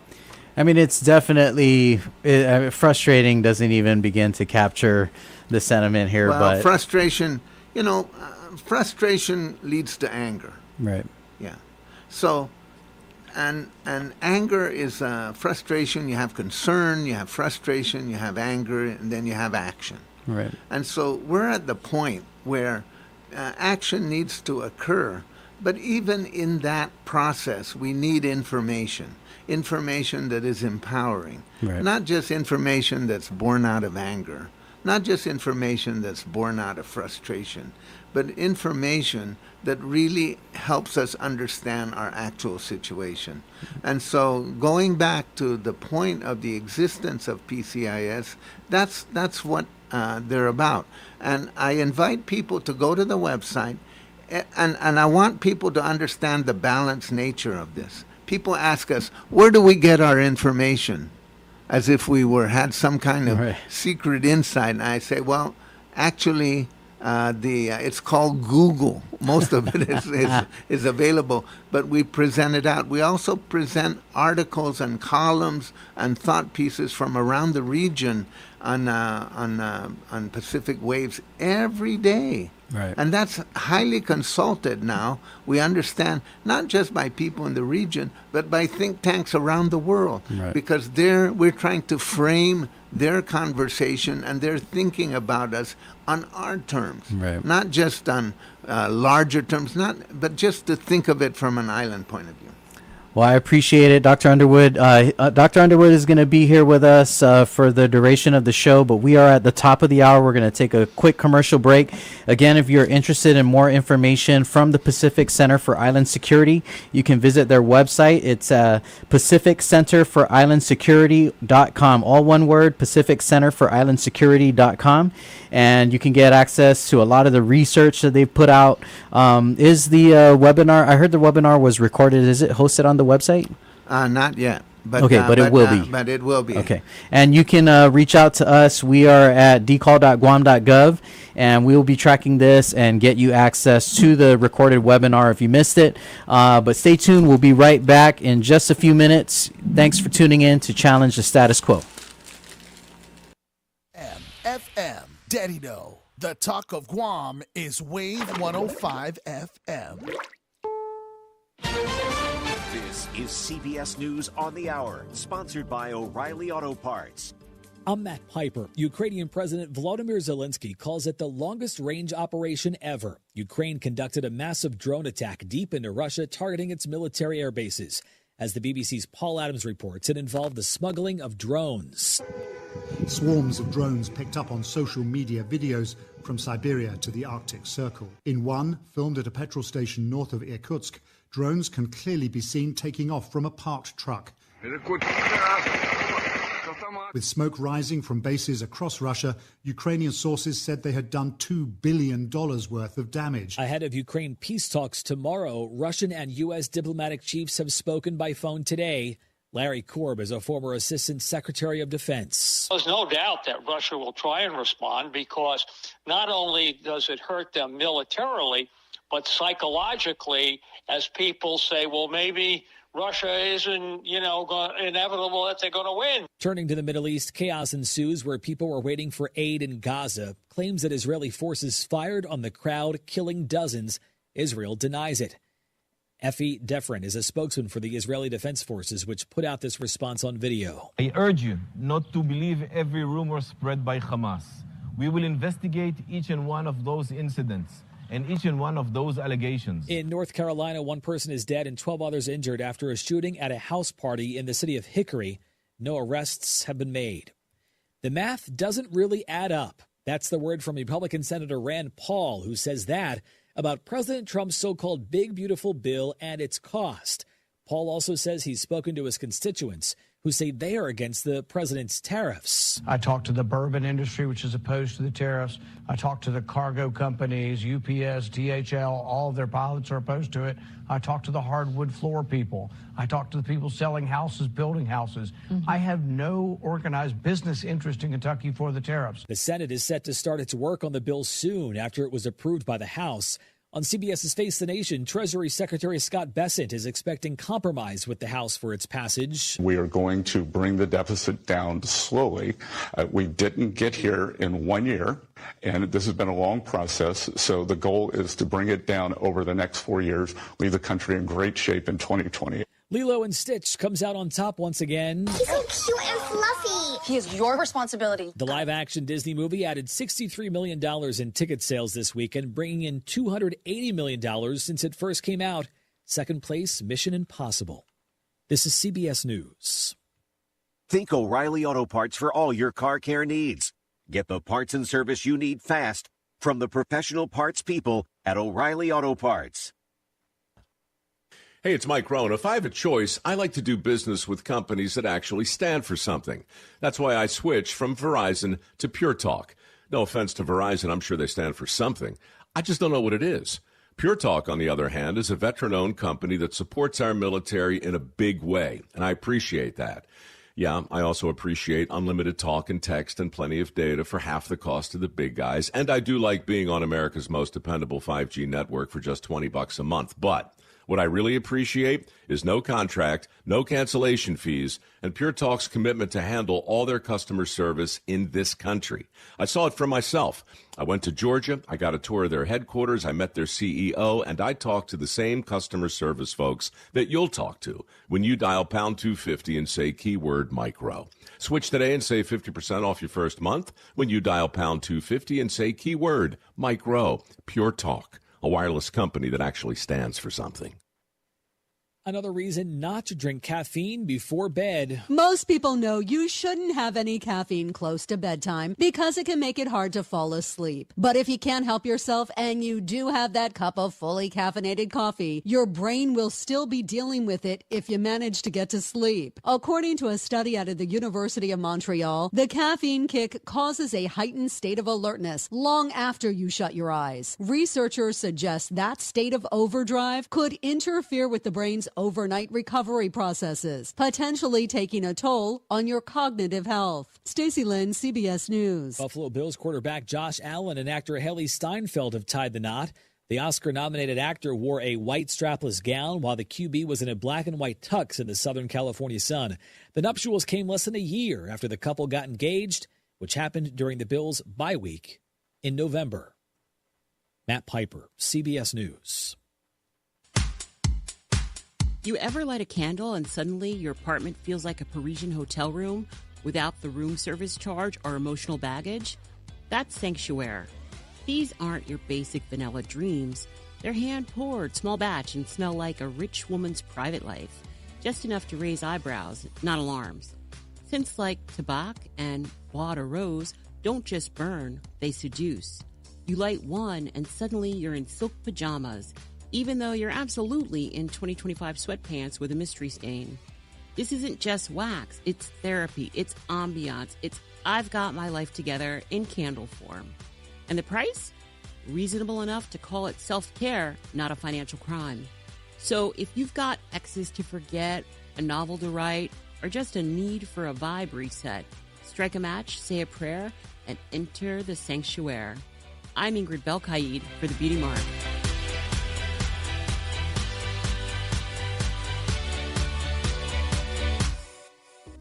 I mean, it's definitely frustrating. Doesn't even begin to capture the sentiment here. Well, but frustration, frustration leads to anger. right, Yeah. So, and anger is frustration. You have concern, you have frustration, you have anger, and then you have action. right, And so we're at the point where action needs to occur. But even in that process, we need information that is empowering, Right. not just information that's born out of anger, not just information that's born out of frustration, but information that really helps us understand our actual situation. And so going back to the point of the existence of PCIS, that's what they're about. And I invite people to go to the website, and I want people to understand the balanced nature of this. People ask us, where do we get our information? As if we had some kind of Right. secret insight. And I say, well, actually, it's called Google. Most of it is available, but we present it out. We also present articles and columns and thought pieces from around the region on Pacific Waves every day. Right. And that's highly consulted now. We understand not just by people in the region, but by think tanks around the world. Right. Because we're trying to frame their conversation, and they're thinking about us on our terms, Right. not just on larger terms, but just to think of it from an island point of view. Well, I appreciate it, Dr. Underwood. Dr. Underwood is going to be here with us for the duration of the show, but we are at the top of the hour. We're going to take a quick commercial break. Again, if you're interested in more information from the Pacific Center for Island Security, you can visit their website. It's pacificcenterforislandsecurity.com. All one word, pacificcenterforislandsecurity.com. And you can get access to a lot of the research that they've put out. Is the webinar, I heard the webinar was recorded. Is it hosted on the website? Not yet. But, okay, but it will be. But it will be. Okay. And you can reach out to us. We are at dcall.guam.gov, and we will be tracking this and get you access to the recorded webinar if you missed it. But stay tuned. We'll be right back in just a few minutes. Thanks for tuning in to Challenge the Status Quo. FM, Daddy No. The talk of Guam is Wave 105 FM. This is CBS News on the Hour, sponsored by O'Reilly Auto Parts. I'm Matt Piper. Ukrainian President Volodymyr Zelensky calls it the longest-range operation ever. Ukraine conducted a massive drone attack deep into Russia, targeting its military air bases. As the BBC's Paul Adams reports, it involved the smuggling of drones. Swarms of drones picked up on social media videos from Siberia to the Arctic Circle. In one, filmed at a petrol station north of Irkutsk, drones can clearly be seen taking off from a parked truck. With smoke rising from bases across Russia, Ukrainian sources said they had done $2 billion worth of damage. Ahead of Ukraine peace talks tomorrow, Russian and U.S. diplomatic chiefs have spoken by phone today. Larry Korb is a former Assistant Secretary of Defense. There's no doubt that Russia will try and respond, because not only does it hurt them militarily, but psychologically, as people say, well, maybe Russia isn't, inevitable that they're going to win. Turning to the Middle East, chaos ensues where people were waiting for aid in Gaza. Claims that Israeli forces fired on the crowd, killing dozens. Israel denies it. Effie Defrin is a spokesman for the Israeli Defense Forces, which put out this response on video. I urge you not to believe every rumor spread by Hamas. We will investigate each and one of those incidents and each and one of those allegations. In North Carolina, one person is dead and 12 others injured after a shooting at a house party in the city of Hickory. No arrests have been made. The math doesn't really add up. That's the word from Republican Senator Rand Paul, who says that about President Trump's so-called big, beautiful bill and its cost. Paul also says he's spoken to his constituents who say they are against the president's tariffs. I talked to the bourbon industry, which is opposed to the tariffs. I talked to the cargo companies, UPS, DHL, all of their pilots are opposed to it. I talked to the hardwood floor people. I talked to the people selling houses, building houses. I have no organized business interest in Kentucky for the tariffs. The Senate is set to start its work on the bill soon after it was approved by the House. On CBS's Face the Nation, Treasury Secretary Scott Bessent is expecting compromise with the House for its passage. We are going to bring the deficit down slowly. We didn't get here in 1 year, and this has been a long process. So the goal is to bring it down over the next 4 years, leave the country in great shape in 2020. Lilo and Stitch comes out on top once again. He's so cute and fluffy. He is your responsibility. The live-action Disney movie added $63 million in ticket sales this weekend, bringing in $280 million since it first came out. Second place, Mission Impossible. This is CBS News. Think O'Reilly Auto Parts for all your car care needs. Get the parts and service you need fast from the professional parts people at O'Reilly Auto Parts. Hey, it's Mike Rohn. If I have a choice, I like to do business with companies that actually stand for something. That's why I switched from Verizon to Pure Talk. No offense to Verizon, I'm sure they stand for something. I just don't know what it is. Pure Talk, on the other hand, is a veteran-owned company that supports our military in a big way, and I appreciate that. Yeah, I also appreciate unlimited talk and text and plenty of data for half the cost of the big guys, and I do like being on America's most dependable 5G network for just $20 a month, but what I really appreciate is no contract, no cancellation fees, and Pure Talk's commitment to handle all their customer service in this country. I saw it for myself. I went to Georgia, I got a tour of their headquarters, I met their CEO, and I talked to the same customer service folks that you'll talk to when you dial pound 250 and say keyword micro. Switch today and save 50% off your first month when you dial pound 250 and say keyword micro. Pure Talk, a wireless company that actually stands for something. Another reason not to drink caffeine before bed. Most people know you shouldn't have any caffeine close to bedtime because it can make it hard to fall asleep. But if you can't help yourself and you do have that cup of fully caffeinated coffee, your brain will still be dealing with it if you manage to get to sleep. According to a study out of the University of Montreal, the caffeine kick causes a heightened state of alertness long after you shut your eyes. Researchers suggest that state of overdrive could interfere with the brain's overnight recovery processes, potentially taking a toll on your cognitive health. Stacey Lynn, CBS News. Buffalo Bills quarterback Josh Allen and actor Haley Steinfeld have tied the knot. The Oscar-nominated actor wore a white strapless gown while the QB was in a black and white tux in the Southern California sun. The nuptials came less than a year after the couple got engaged, which happened during the Bills' bye week in November. Matt Piper, CBS News. You ever light a candle and suddenly your apartment feels like a Parisian hotel room without the room service charge or emotional baggage? That's Sanctuaire. These aren't your basic vanilla dreams. They're hand-poured, small batch, and smell like a rich woman's private life. Just enough to raise eyebrows, not alarms. Scents like Tabac and Bois de Rose don't just burn, they seduce. You light one and suddenly you're in silk pajamas, even though you're absolutely in 2025 sweatpants with a mystery stain. This isn't just wax, it's therapy, it's ambiance, it's I've got my life together in candle form. And the price? Reasonable enough to call it self-care, not a financial crime. So if you've got exes to forget, a novel to write, or just a need for a vibe reset, strike a match, say a prayer, and enter the Sanctuaire. I'm Ingrid Belkaid for the Beauty Mark.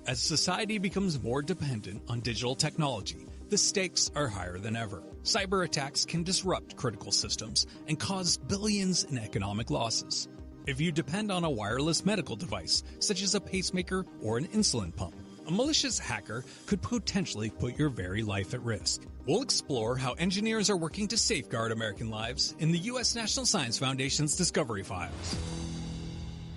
As society becomes more dependent on digital technology, the stakes are higher than ever. Cyber attacks can disrupt critical systems and cause billions in economic losses. If you depend on a wireless medical device, such as a pacemaker or an insulin pump, a malicious hacker could potentially put your very life at risk. We'll explore how engineers are working to safeguard American lives in the U.S. National Science Foundation's Discovery Files.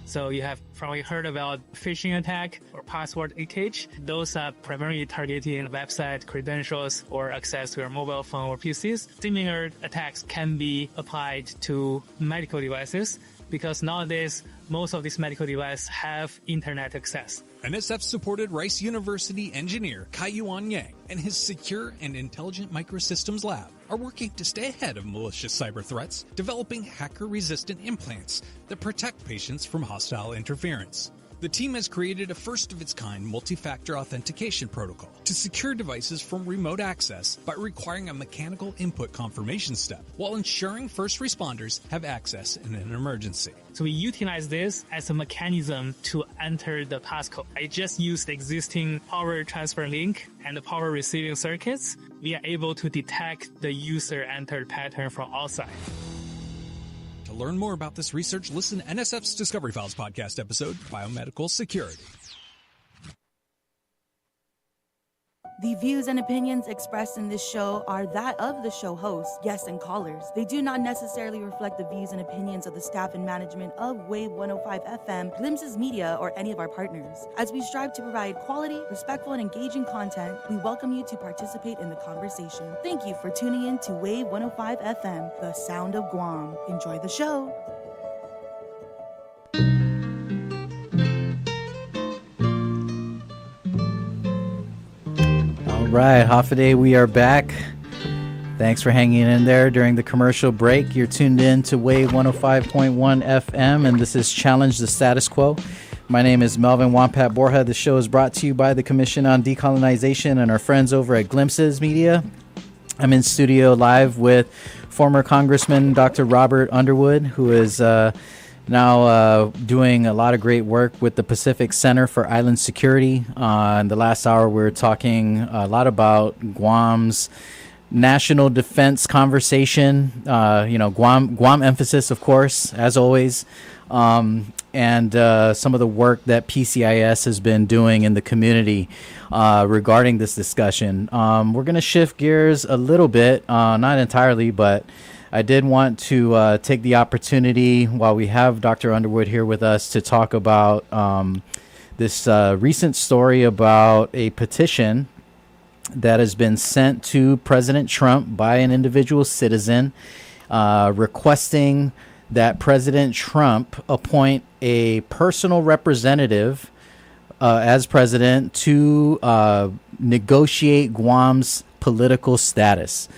So you have probably heard about phishing attack or password leakage. Those are primarily targeting website credentials or access to your mobile phone or PCs. Similar attacks can be applied to medical devices because nowadays most of these medical devices have internet access. NSF-supported Rice University engineer Kai-Yuan Yang and his Secure and Intelligent Microsystems Lab are working to stay ahead of malicious cyber threats, developing hacker-resistant implants that protect patients from hostile interference. The team has created a first-of-its-kind multi-factor authentication protocol to secure devices from remote access by requiring a mechanical input confirmation step while ensuring first responders have access in an emergency. So we utilize this as a mechanism to enter the passcode. I just used the existing power transfer link and the power receiving circuits. We are able to detect the user entered pattern from outside. To learn more about this research, listen to NSF's Discovery Files podcast episode, Biomedical Security. The views and opinions expressed in this show are that of the show hosts, guests, and callers. They do not necessarily reflect the views and opinions of the staff and management of Wave 105 FM, Glimpses Media, or any of our partners. As we strive to provide quality, respectful, and engaging content, we welcome you to participate in the conversation. Thank you for tuning in to Wave 105 FM, the sound of Guam. Enjoy the show. All right, Hafaday, we are back. Thanks for hanging in there during the commercial break. You're tuned in to Wave 105.1 FM, and this is Challenge the Status Quo. My name is Melvin Wonpat Borja. The show is brought to you by the Commission on Decolonization and our friends over at Glimpses Media. I'm in studio live with former Congressman Dr. Robert Underwood, who is now doing a lot of great work with the Pacific Center for Island Security. In the last hour, we were talking a lot about Guam's national defense conversation, Guam emphasis, of course, as always, and some of the work that PCIS has been doing in the community regarding this discussion. We're going to shift gears a little bit, not entirely, but I did want to take the opportunity while we have Dr. Underwood here with us to talk about this recent story about a petition that has been sent to President Trump by an individual citizen requesting that President Trump appoint a personal representative as president to negotiate Guam's political status,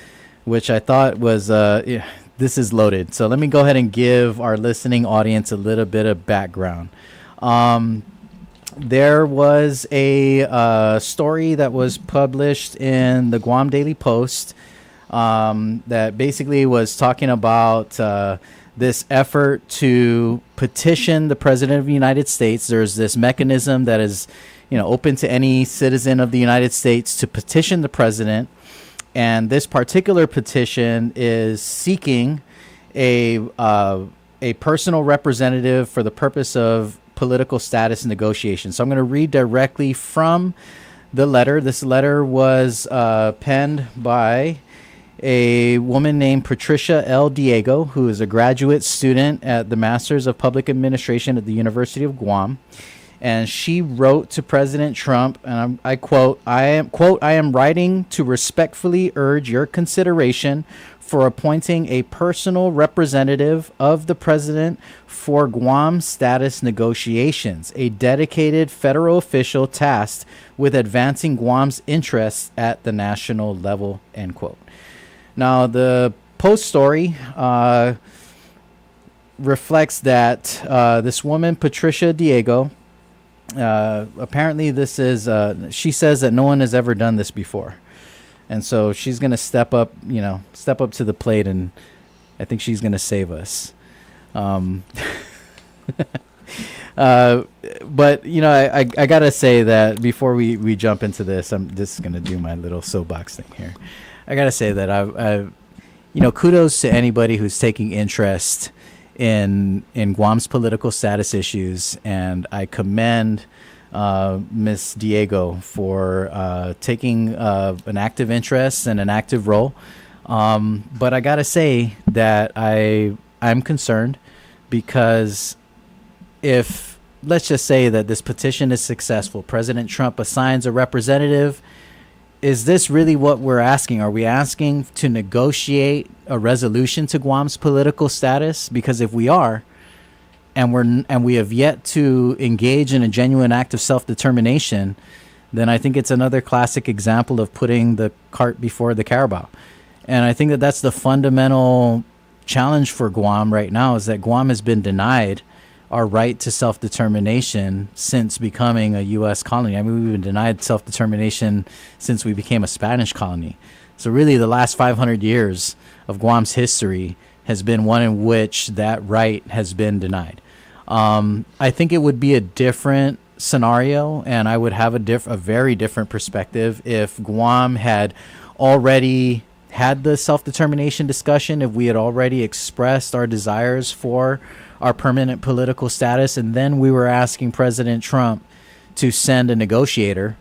which I thought was, this is loaded. So let me go ahead and give our listening audience a little bit of background. There was a story that was published in the Guam Daily Post that basically was talking about this effort to petition the President of the United States. There's this mechanism that is, open to any citizen of the United States to petition the president. And this particular petition is seeking a personal representative for the purpose of political status negotiations. So I'm going to read directly from the letter. This letter was penned by a woman named Patricia L. Diego, who is a graduate student at the Masters of Public Administration at the University of Guam. And she wrote to President Trump, and I quote, I am writing to respectfully urge your consideration for appointing a personal representative of the president for Guam status negotiations, a dedicated federal official tasked with advancing Guam's interests at the national level, end quote. Now, the Post story reflects that this woman, Patricia Diego, apparently this is, she says that no one has ever done this before. And so she's going to step up to the plate, and I think she's going to save us. But, I got to say that before we jump into this, I'm just going to do my little soapbox thing here. I got to say that I kudos to anybody who's taking interest in Guam's political status issues, and I commend Miss Diego for taking an active interest and an active role. But I got to say that I'm concerned because if, let's just say that this petition is successful, President Trump assigns a representative. Is this really what we're asking? Are we asking to negotiate a resolution to Guam's political status? Because if we are, and we have yet to engage in a genuine act of self-determination, then I think it's another classic example of putting the cart before the carabao. And I think that that's the fundamental challenge for Guam right now, is that Guam has been denied our right to self-determination since becoming a U.S. colony. I mean, we've been denied self-determination since we became a Spanish colony. So really the last 500 years of Guam's history has been one in which that right has been denied. I think it would be a different scenario, and I would have a very different perspective if Guam had already had the self-determination discussion, if we had already expressed our desires for our permanent political status, and then we were asking President Trump to send a negotiator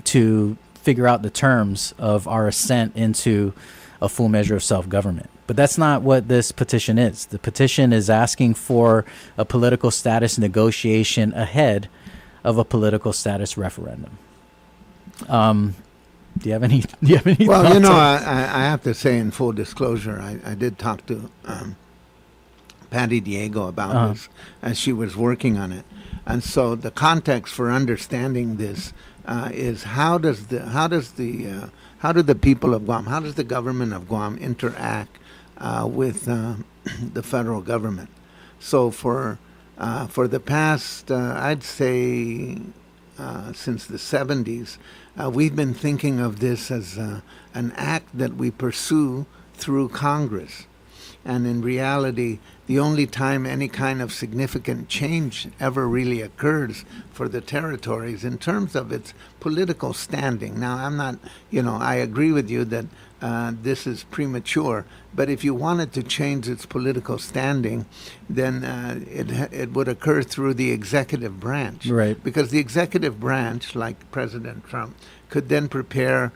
to figure out the terms of our ascent into a full measure of self-government. But that's not what this petition is. The petition is asking for a political status negotiation ahead of a political status referendum. Do you have any Well, thoughts I have to say, in full disclosure, I did talk to Patty Diego about this as she was working on it. And so the context for understanding this is how do the people of Guam, how does the government of Guam interact with the federal government? So for the past, I'd say since the 70s, we've been thinking of this as an act that we pursue through Congress. And in reality, the only time any kind of significant change ever really occurs for the territories in terms of its political standing. Now, I'm not, I agree with you that this is premature, but if you wanted to change its political standing, then it would occur through the executive branch. Right. Because the executive branch, like President Trump, could then prepare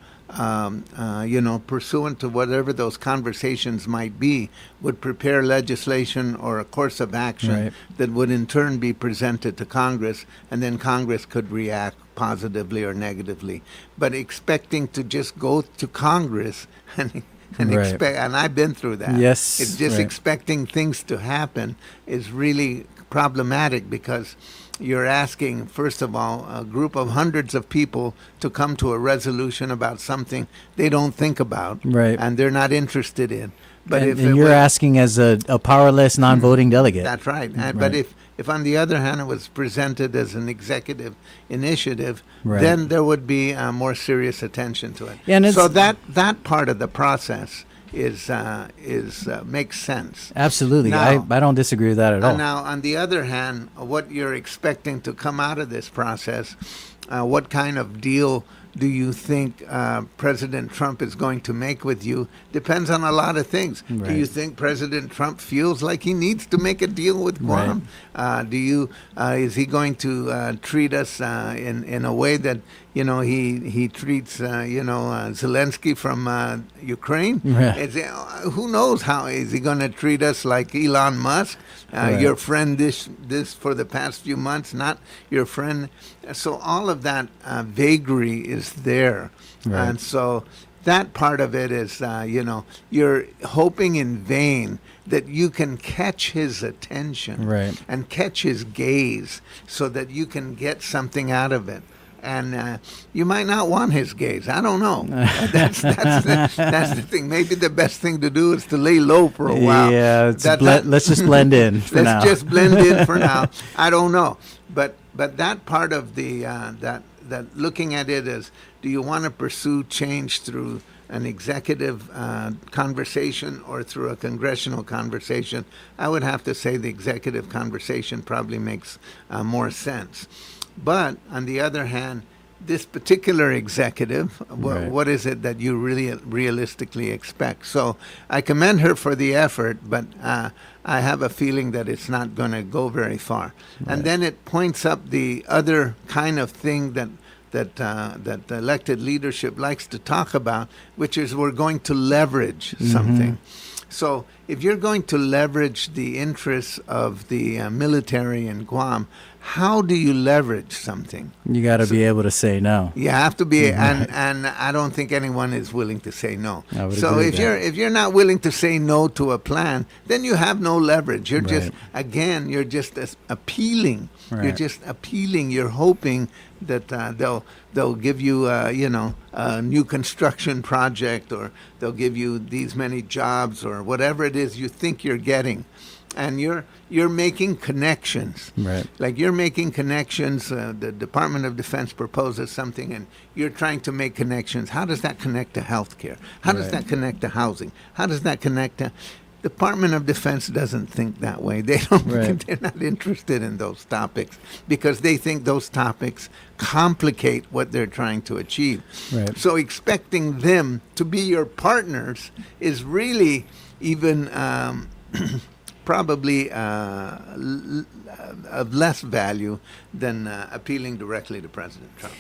pursuant to whatever those conversations might be, would prepare legislation or a course of action Right. that would in turn be presented to Congress, and then Congress could react positively or negatively. But expecting to just go to Congress and Right. expect, and I've been through that. Yes, It's just right. expecting things to happen is really problematic, because you're asking, first of all, a group of hundreds of people to come to a resolution about something they don't think about, Right. and they're not interested in. But and, if and it you're was- asking as a powerless, non-voting delegate. that's right. Right. But if on the other hand it was presented as an executive initiative, Right. then there would be more serious attention to it. Yeah, and so it's- that part of the process is makes sense. Absolutely. Now- I don't disagree with that at all. Now, on the other hand, what you're expecting to come out of this process, what kind of deal do you think President Trump is going to make with you, depends on a lot of things. Do Right. you think President Trump feels like he needs to make a deal with Guam? Is he going to treat us in a way that he treats Zelensky from Ukraine? Yeah. Who knows how is he going to treat us like Elon Musk, Right. your friend this for the past few months, not your friend. So all of that vagary is there, Right. and so that part of it is you're hoping in vain that you can catch his attention Right. and catch his gaze so that you can get something out of it. And you might not want his gaze. I don't know. That's the thing. Maybe the best thing to do is to lay low for a while. Yeah, let's just blend in for now. Let's just blend in for now. I don't know. But that part of the that looking at it as, do you want to pursue change through an executive conversation or through a congressional conversation? I would have to say the executive conversation probably makes more sense. But on the other hand, this particular executive, Right. what is it that you really realistically expect? So I commend her for the effort, but I have a feeling that it's not going to go very far. And then it points up the other kind of thing that the elected leadership likes to talk about, which is we're going to leverage something. So if you're going to leverage the interests of the military in Guam, how do you leverage something? You got to be able to say no. You have to be, and I don't think anyone is willing to say no. I would So agree if with you're that. if you're not willing to say no to a plan, then you have no leverage. You're just you're just appealing. You're Right. just appealing. You're hoping that they'll give you a new construction project, or they'll give you these many jobs, or whatever it is you think you're getting, and you're making connections. Right. Like you're making connections. The Department of Defense proposes something, and you're trying to make connections. How does that connect to healthcare? How does Right. that connect to housing? How does that connect to? Department of Defense doesn't think that way. They don't. Right. They're not interested in those topics because they think those topics complicate what they're trying to achieve. Right. So expecting them to be your partners is really even probably of less value than appealing directly to President Trump.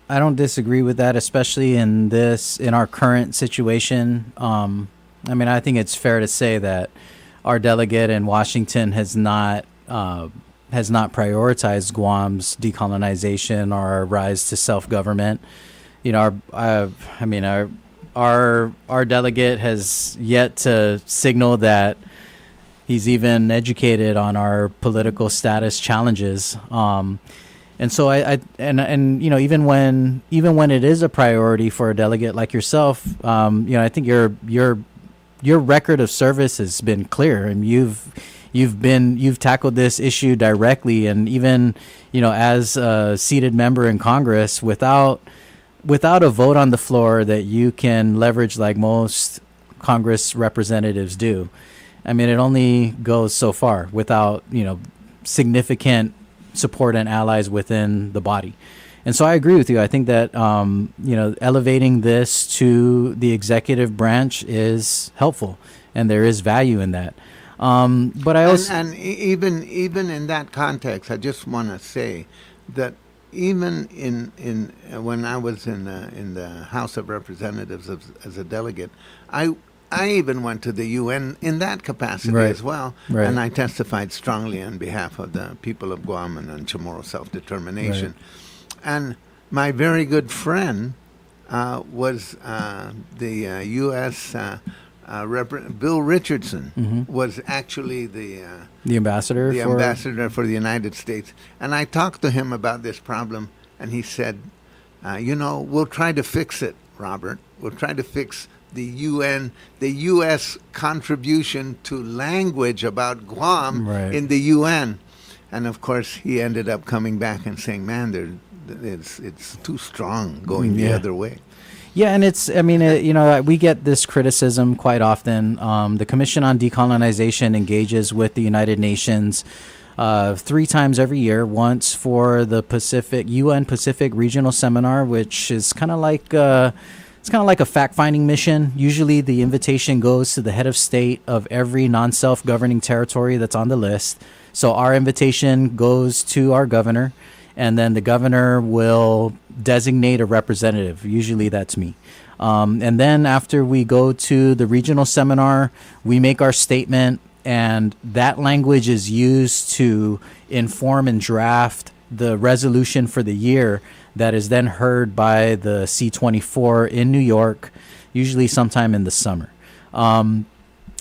I don't disagree with that, especially in our current situation. I think it's fair to say that our delegate in Washington has not prioritized Guam's decolonization or our rise to self-government. Our delegate has yet to signal that he's even educated on our political status challenges. And so even when it is a priority for a delegate like yourself, I think your record of service has been clear, and you've tackled this issue directly, and even as a seated member in Congress without a vote on the floor that you can leverage like most Congress representatives do. It only goes so far without significant support and allies within the body. And so I agree with you. I think that elevating this to the executive branch is helpful, and there is value in that. But I also even in that context, I just want to say that even in when I was in the House of Representatives as a delegate, I even went to the UN in that capacity Right. as well, Right. and I testified strongly on behalf of the people of Guam and on Chamorro self-determination. And my very good friend was the U.S. Bill Richardson was actually the ambassador ambassador for the United States. And I talked to him about this problem, and he said, we'll try to fix it, Robert. We'll try to fix the U.S. contribution to language about Guam in the UN. And of course, he ended up coming back and saying, man, it's too strong going the other way. Yeah, and we get this criticism quite often. The Commission on Decolonization engages with the United Nations 3 times every year, once for the UN Pacific Regional Seminar, which is kind of like a fact-finding mission. Usually the invitation goes to the head of state of every non-self-governing territory that's on the list. So our invitation goes to our governor, and then the governor will designate a representative. Usually that's me. And then after we go to the regional seminar, we make our statement, and that language is used to inform and draft the resolution for the year that is then heard by the C24 in New York, usually sometime in the summer. And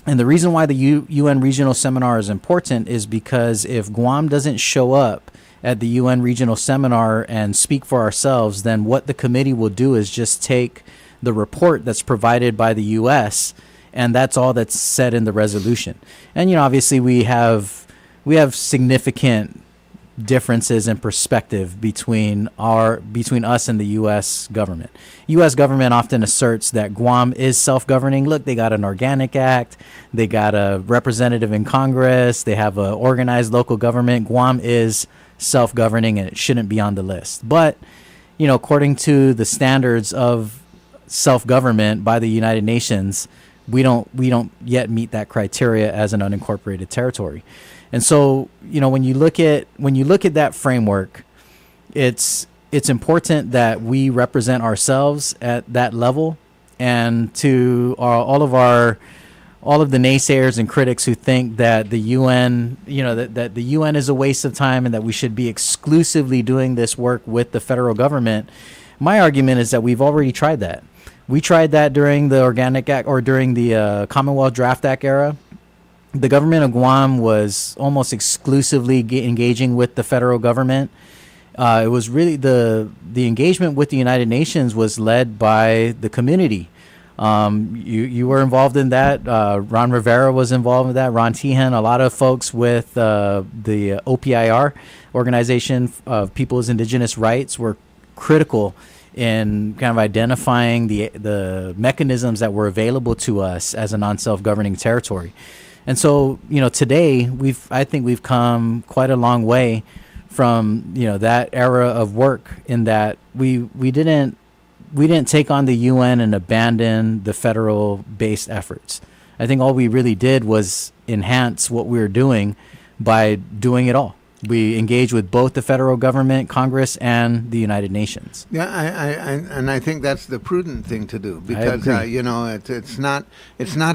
the reason why the UN Regional Seminar is important is because if Guam doesn't show up at the UN Regional Seminar and speak for ourselves, then what the committee will do is just take the report that's provided by the U.S., and that's all that's said in the resolution. And, obviously we have significant differences in perspective between us and the U.S. government. U.S. government often asserts that Guam is self-governing. Look, they got an Organic Act, they got a representative in Congress, they have an organized local government. Guam is self-governing and it shouldn't be on the list. But, according to the standards of self-government by the United Nations, we don't yet meet that criteria as an unincorporated territory. And so, when you look at that framework, it's important that we represent ourselves at that level, and to all of the naysayers and critics who think that the UN, that the UN is a waste of time and that we should be exclusively doing this work with the federal government. My argument is that we've already tried that. We tried that during the Organic Act, or during the Commonwealth Draft Act era. The government of Guam was almost exclusively engaging with the federal government. It was really the engagement with the United Nations was led by the community. You were involved in that. Ron Rivera was involved in that. Ron Tehan, a lot of folks with the OPIR, Organization of People's Indigenous Rights, were critical in kind of identifying the mechanisms that were available to us as a non-self-governing territory. And so, today I think we've come quite a long way from, that era of work, in that we didn't take on the UN and abandon the federal based efforts. I think all we really did was enhance what we were doing by doing it all. We engage with both the federal government, Congress, and the United Nations. Yeah, I think that's the prudent thing to do, because it's not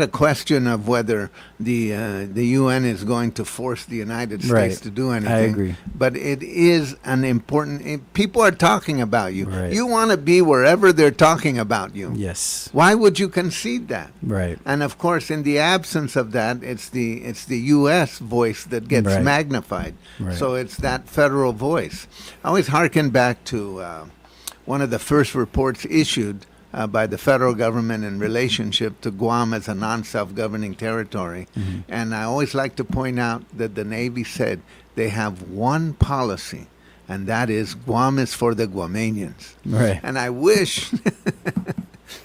a question of whether the UN is going to force the United States to do anything. I agree. But it is an important. People are talking about you. Right. You want to be wherever they're talking about you. Yes. Why would you concede that? Right. And of course, in the absence of that, it's the U.S. voice that gets magnified. Right. So it's that federal voice. I always hearken back to one of the first reports issued by the federal government in relationship to Guam as a non-self-governing territory. Mm-hmm. And I always like to point out that the Navy said they have one policy, and that is Guam is for the Guamanians. Right. And I wish,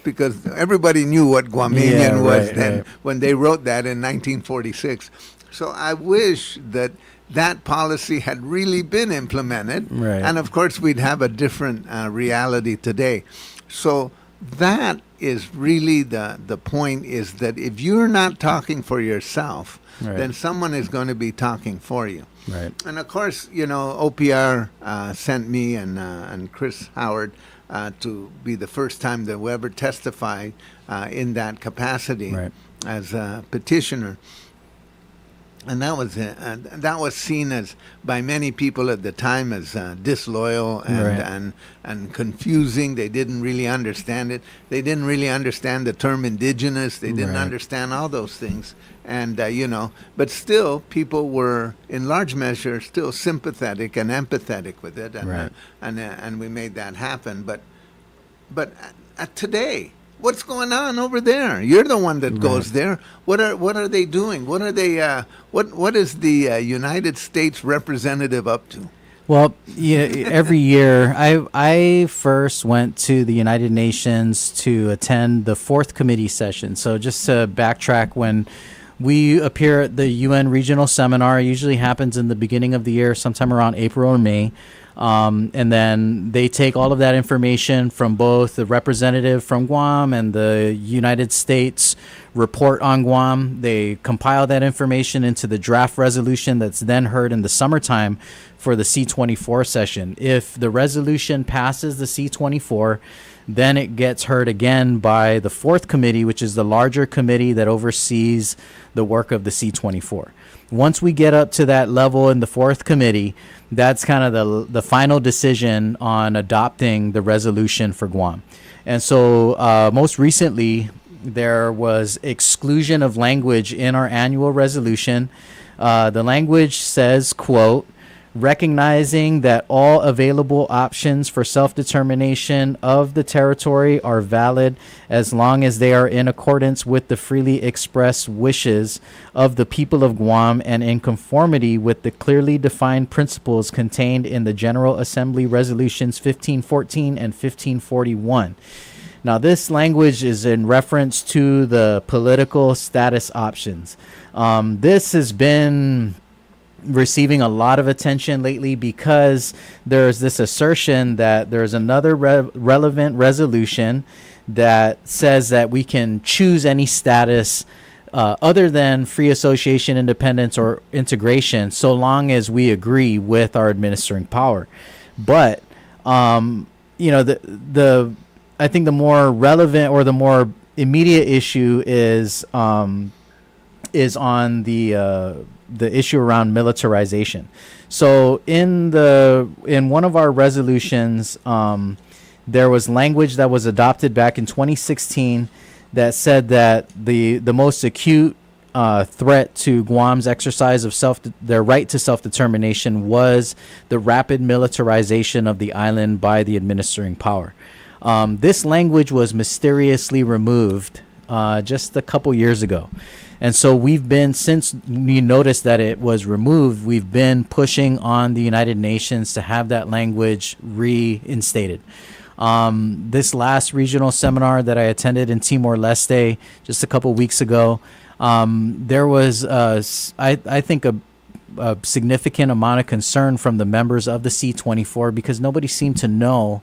because everybody knew what Guamanian was then when they wrote that in 1946. So I wish that policy had really been implemented. Right. And of course, we'd have a different reality today. So that is really the point, is that if you're not talking for yourself, Right. then someone is going to be talking for you. Right. And of course, OPR sent me and Chris Howard to be the first time that we ever testified in that capacity as a petitioner. And that was seen as, by many people at the time, as disloyal and confusing. They didn't really understand it. They didn't really understand the term indigenous. They didn't understand all those things. And but still, people were in large measure still sympathetic and empathetic with it, and we made that happen. But today, what's going on over there? You're the one that goes there. What are they doing? What are they? What is the United States representative up to? Well, every year I first went to the United Nations to attend the 4th committee session. So just to backtrack, when we appear at the UN regional seminar, it usually happens in the beginning of the year, sometime around April or May. And then they take all of that information from both the representative from Guam and the United States report on Guam. They compile that information into the draft resolution that's then heard in the summertime for the C-24 session. If the resolution passes the C-24, then it gets heard again by the 4th committee, which is the larger committee that oversees the work of the C-24. Once we get up to that level in the 4th committee, that's kind of the final decision on adopting the resolution for Guam. And so most recently, there was exclusion of language in our annual resolution. The language says, quote, recognizing that all available options for self-determination of the territory are valid as long as they are in accordance with the freely expressed wishes of the people of Guam and in conformity with the clearly defined principles contained in the General Assembly Resolutions 1514 and 1541. Now, this language is in reference to the political status options. This has been receiving a lot of attention lately because there's this assertion that there's another relevant resolution that says that we can choose any status other than free association, independence, or integration, so long as we agree with our administering power. But I think the more relevant or the more immediate issue is on the issue around militarization. So in one of our resolutions, there was language that was adopted back in 2016 that said that the most acute threat to Guam's exercise of their right to self-determination was the rapid militarization of the island by the administering power. This language was mysteriously removed just a couple years ago. And so since we noticed that it was removed, we've been pushing on the United Nations to have that language reinstated. This last regional seminar that I attended in Timor-Leste just a couple weeks ago, there was, I think, a significant amount of concern from the members of the C-24 because nobody seemed to know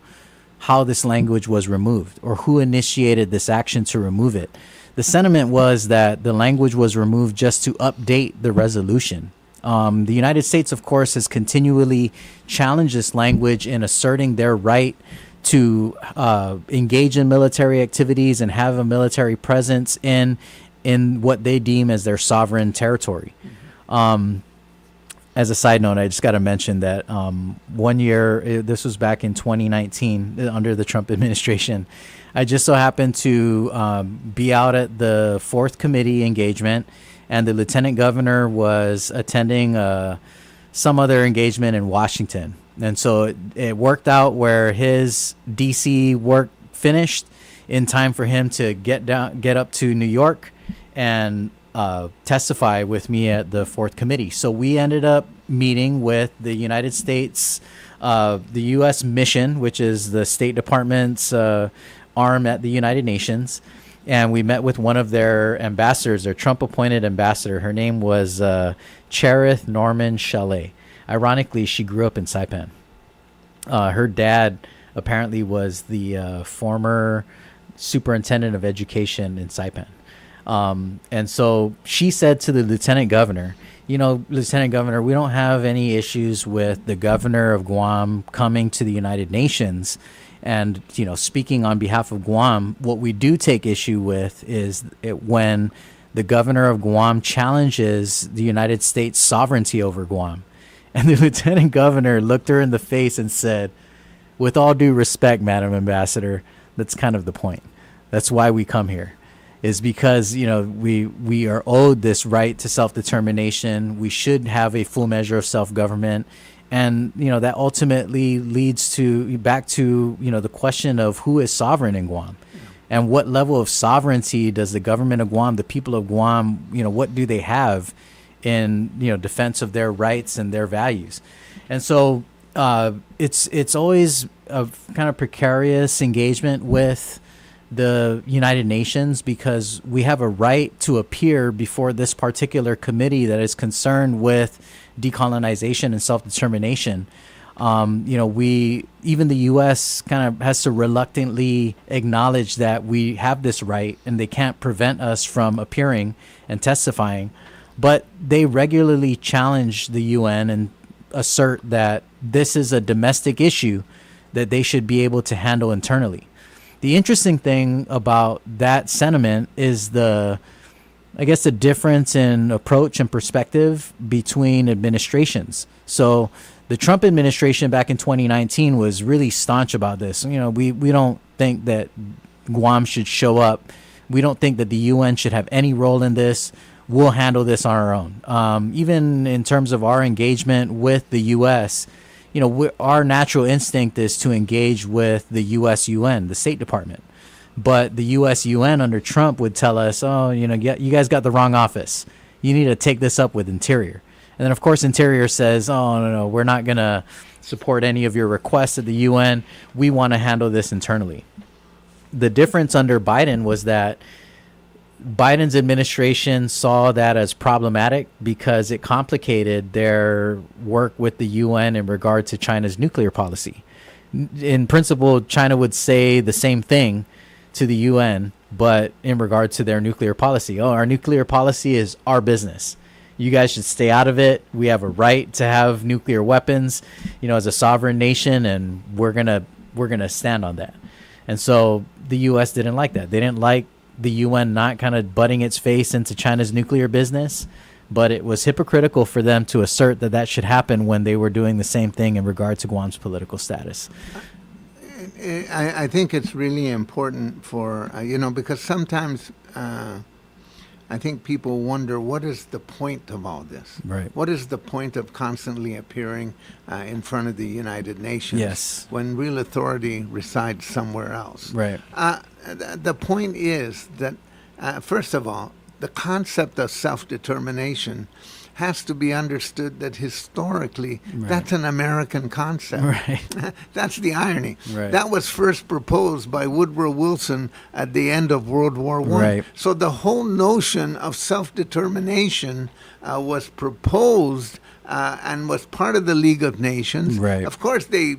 how this language was removed or who initiated this action to remove it. The sentiment was that the language was removed just to update the resolution. The United States, of course, has continually challenged this language in asserting their right to engage in military activities and have a military presence in what they deem as their sovereign territory. As a side note, I just got to mention that 1 year, this was back in 2019 under the Trump administration, I just so happened to be out at the 4th committee engagement, and the lieutenant governor was attending some other engagement in Washington. And so it worked out where his DC work finished in time for him to get up to New York and testify with me at the 4th committee. So we ended up meeting with the United States, the U.S. mission, which is the State Department's arm at the United Nations, and we met with one of their ambassadors, their Trump-appointed ambassador. Her name was Cherith Norman Chalet. Ironically, she grew up in Saipan. Her dad apparently was the former superintendent of education in Saipan. And so she said to the lieutenant governor, Lieutenant Governor, we don't have any issues with the governor of Guam coming to the United Nations and, speaking on behalf of Guam. What we do take issue with is when the governor of Guam challenges the United States sovereignty over Guam. And the lieutenant governor looked her in the face and said, with all due respect, Madam Ambassador, that's kind of the point. That's why we come here, is because, we are owed this right to self-determination. We should have a full measure of self-government. And, that ultimately leads back to the question of who is sovereign in Guam. And what level of sovereignty does the government of Guam, the people of Guam, what do they have in, defense of their rights and their values? And so it's always a kind of precarious engagement with the United Nations, because we have a right to appear before this particular committee that is concerned with decolonization and self-determination. Even the U.S. kind of has to reluctantly acknowledge that we have this right, and they can't prevent us from appearing and testifying. But they regularly challenge the UN and assert that this is a domestic issue that they should be able to handle internally. The interesting thing about that sentiment is the difference in approach and perspective between administrations. So the Trump administration back in 2019 was really staunch about this. We don't think that Guam should show up. We don't think that the UN should have any role in this. We'll handle this on our own. Even in terms of our engagement with the U.S., our natural instinct is to engage with the U.S. UN, the State Department. But the U.S. UN under Trump would tell us, you guys got the wrong office. You need to take this up with Interior. And then, of course, Interior says, no, we're not going to support any of your requests at the UN. We want to handle this internally. The difference under Biden was that Biden's administration saw that as problematic because it complicated their work with the UN in regard to China's nuclear policy. In principle, China would say the same thing to the UN, but in regard to their nuclear policy, our nuclear policy is our business. You guys should stay out of it. We have a right to have nuclear weapons, as a sovereign nation, and we're gonna stand on that. And so the U.S. didn't like that. They didn't like the UN not kind of butting its face into China's nuclear business, but it was hypocritical for them to assert that should happen when they were doing the same thing in regard to Guam's political status. I think it's really important for, because sometimes I think people wonder, what is the point of all this? Right. What is the point of constantly appearing in front of the United Nations? Yes. When real authority resides somewhere else? Right. The point is that, first of all, the concept of self-determination has to be understood that historically that's an American concept. Right. That's the irony. Right. That was first proposed by Woodrow Wilson at the end of World War I. Right. So the whole notion of self-determination was proposed and was part of the League of Nations. Right. Of course, they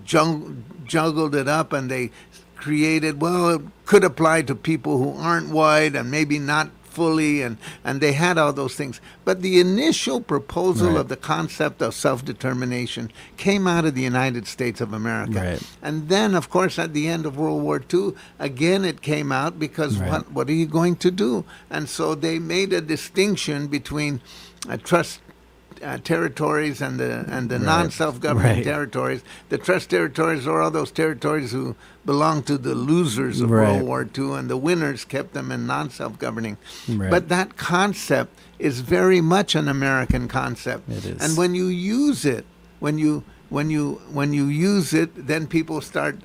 juggled it up and they created, it could apply to people who aren't white and maybe not fully, and they had all those things. But the initial proposal of the concept of self-determination came out of the United States of America. Right. And then, of course, at the end of World War II, again it came out because what are you going to do? And so they made a distinction between trust territories and the non-self-governing territories. The trust territories are all those territories who belonged to the losers of World War II, and the winners kept them in non-self-governing. But that concept is very much an American concept. It is. And when you use it, when you use it, then people start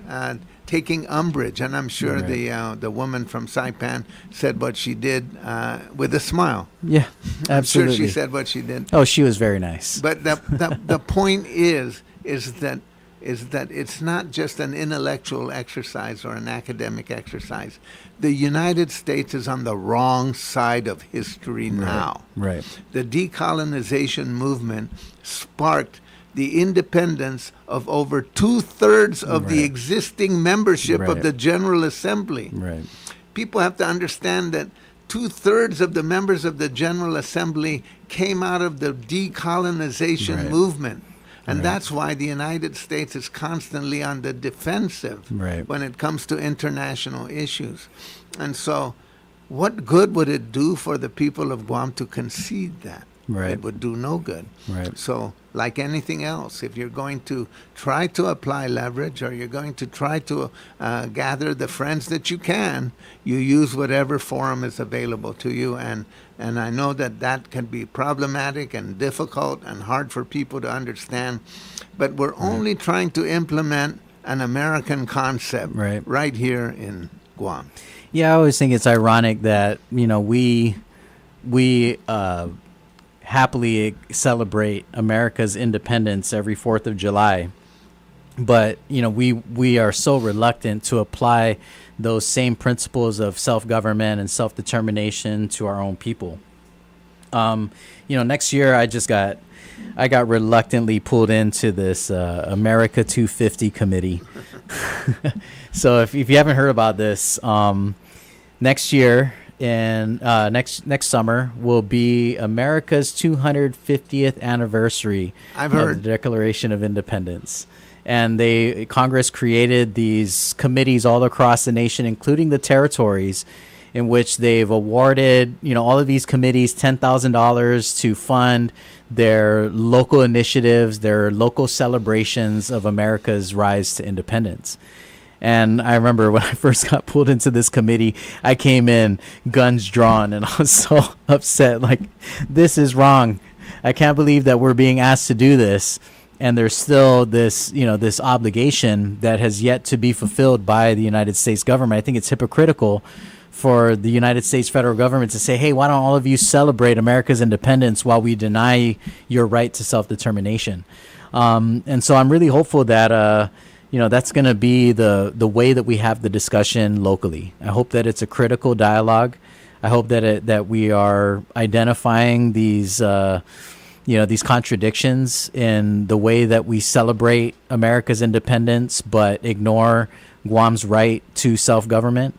taking umbrage. And I'm sure the woman from Saipan said what she did with a smile. Yeah, absolutely. I'm sure she said what she did. Oh, she was very nice. But the point is that it's not just an intellectual exercise or an academic exercise. The United States is on the wrong side of history now. Right. The decolonization movement sparked the independence of over 2/3 of the Right. existing membership of Right. the General Assembly. Right. People have to understand that 2/3 of the members of the General Assembly came out of the decolonization Right. movement. And Right. that's why the United States is constantly on the defensive Right. when it comes to international issues. And so, what good would it do for the people of Guam to concede that? Right. It would do no good. Right. So, like anything else, if you're going to try to apply leverage or you're going to try to gather the friends that you can, you use whatever forum is available to you. And I know that that can be problematic and difficult and hard for people to understand, but we're only trying to implement an American concept right here in Guam. Yeah, I always think it's ironic that, you know, we happily celebrate America's independence every 4th of July. But, you know, we are so reluctant to apply those same principles of self-government and self-determination to our own people. You know, next year I got reluctantly pulled into this America 250 committee. So if you haven't heard about this, next year and next summer will be America's 250th anniversary I've of heard. the Declaration of Independence. And Congress created these committees all across the nation, including the territories, in which they've awarded, you know, all of these committees $10,000 to fund their local initiatives, their local celebrations of America's rise to independence. And I remember when I first got pulled into this committee, I came in guns drawn, and I was so upset. Like, this is wrong. I can't believe that we're being asked to do this. And there's still this, you know, this obligation that has yet to be fulfilled by the United States government. I think it's hypocritical for the United States federal government to say, hey, why don't all of you celebrate America's independence while we deny your right to self-determination? And so I'm really hopeful that, you know, that's going to be the way that we have the discussion locally. I hope that it's a critical dialogue. I hope that we are identifying these, you know, these contradictions in the way that we celebrate America's independence, but ignore Guam's right to self-government.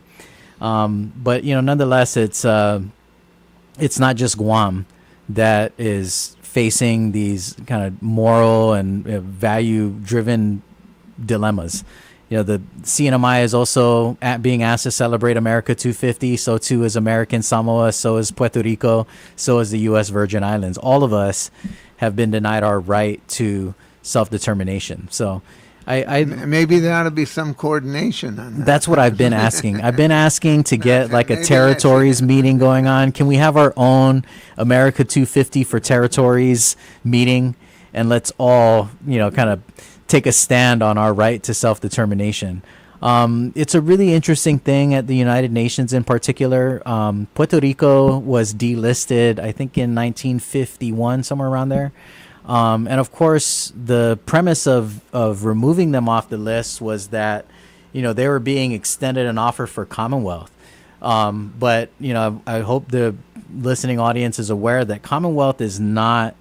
But, you know, nonetheless, it's not just Guam that is facing these kind of moral and value-driven dilemmas. You know, the CNMI is also being asked to celebrate America 250. So too is American Samoa. So is Puerto Rico. So is the U.S. Virgin Islands. All of us have been denied our right to self-determination. So maybe there ought to be some coordination on that. That's what I've been asking. I've been asking to get like a territories meeting going on. Can we have our own America 250 for territories meeting, and let's all, you know, kind of take a stand on our right to self-determination. It's a really interesting thing at the United Nations in particular. Puerto Rico was delisted, I think, in 1951, somewhere around there. And of course, the premise of removing them off the list was that, you know, they were being extended an offer for Commonwealth. But, you know, I hope the listening audience is aware that Commonwealth does not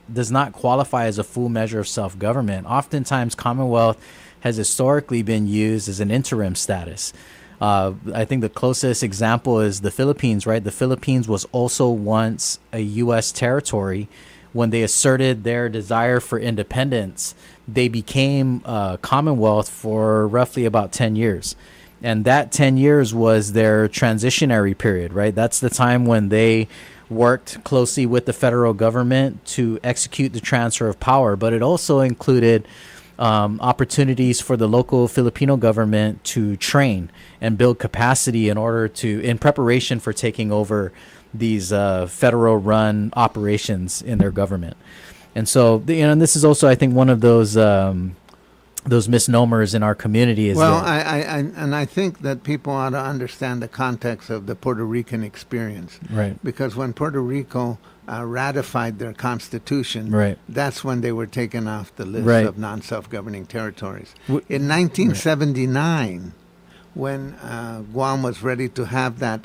qualify as a full measure of self-government. Oftentimes, Commonwealth has historically been used as an interim status. I think the closest example is the Philippines, right? The Philippines was also once a U.S. territory. When they asserted their desire for independence, they became Commonwealth for roughly about 10 years. And that 10 years was their transitionary period, right? That's the time when they worked closely with the federal government to execute the transfer of power. But it also included opportunities for the local Filipino government to train and build capacity in preparation for taking over these federal run operations in their government. And so, you know, and this is also, I think, one of those misnomers in our community is I think that people ought to understand the context of the Puerto Rican experience. Right. Because when Puerto Rico ratified their constitution, right, that's when they were taken off the list right, of non-self-governing territories. In 1979, when Guam was ready to have that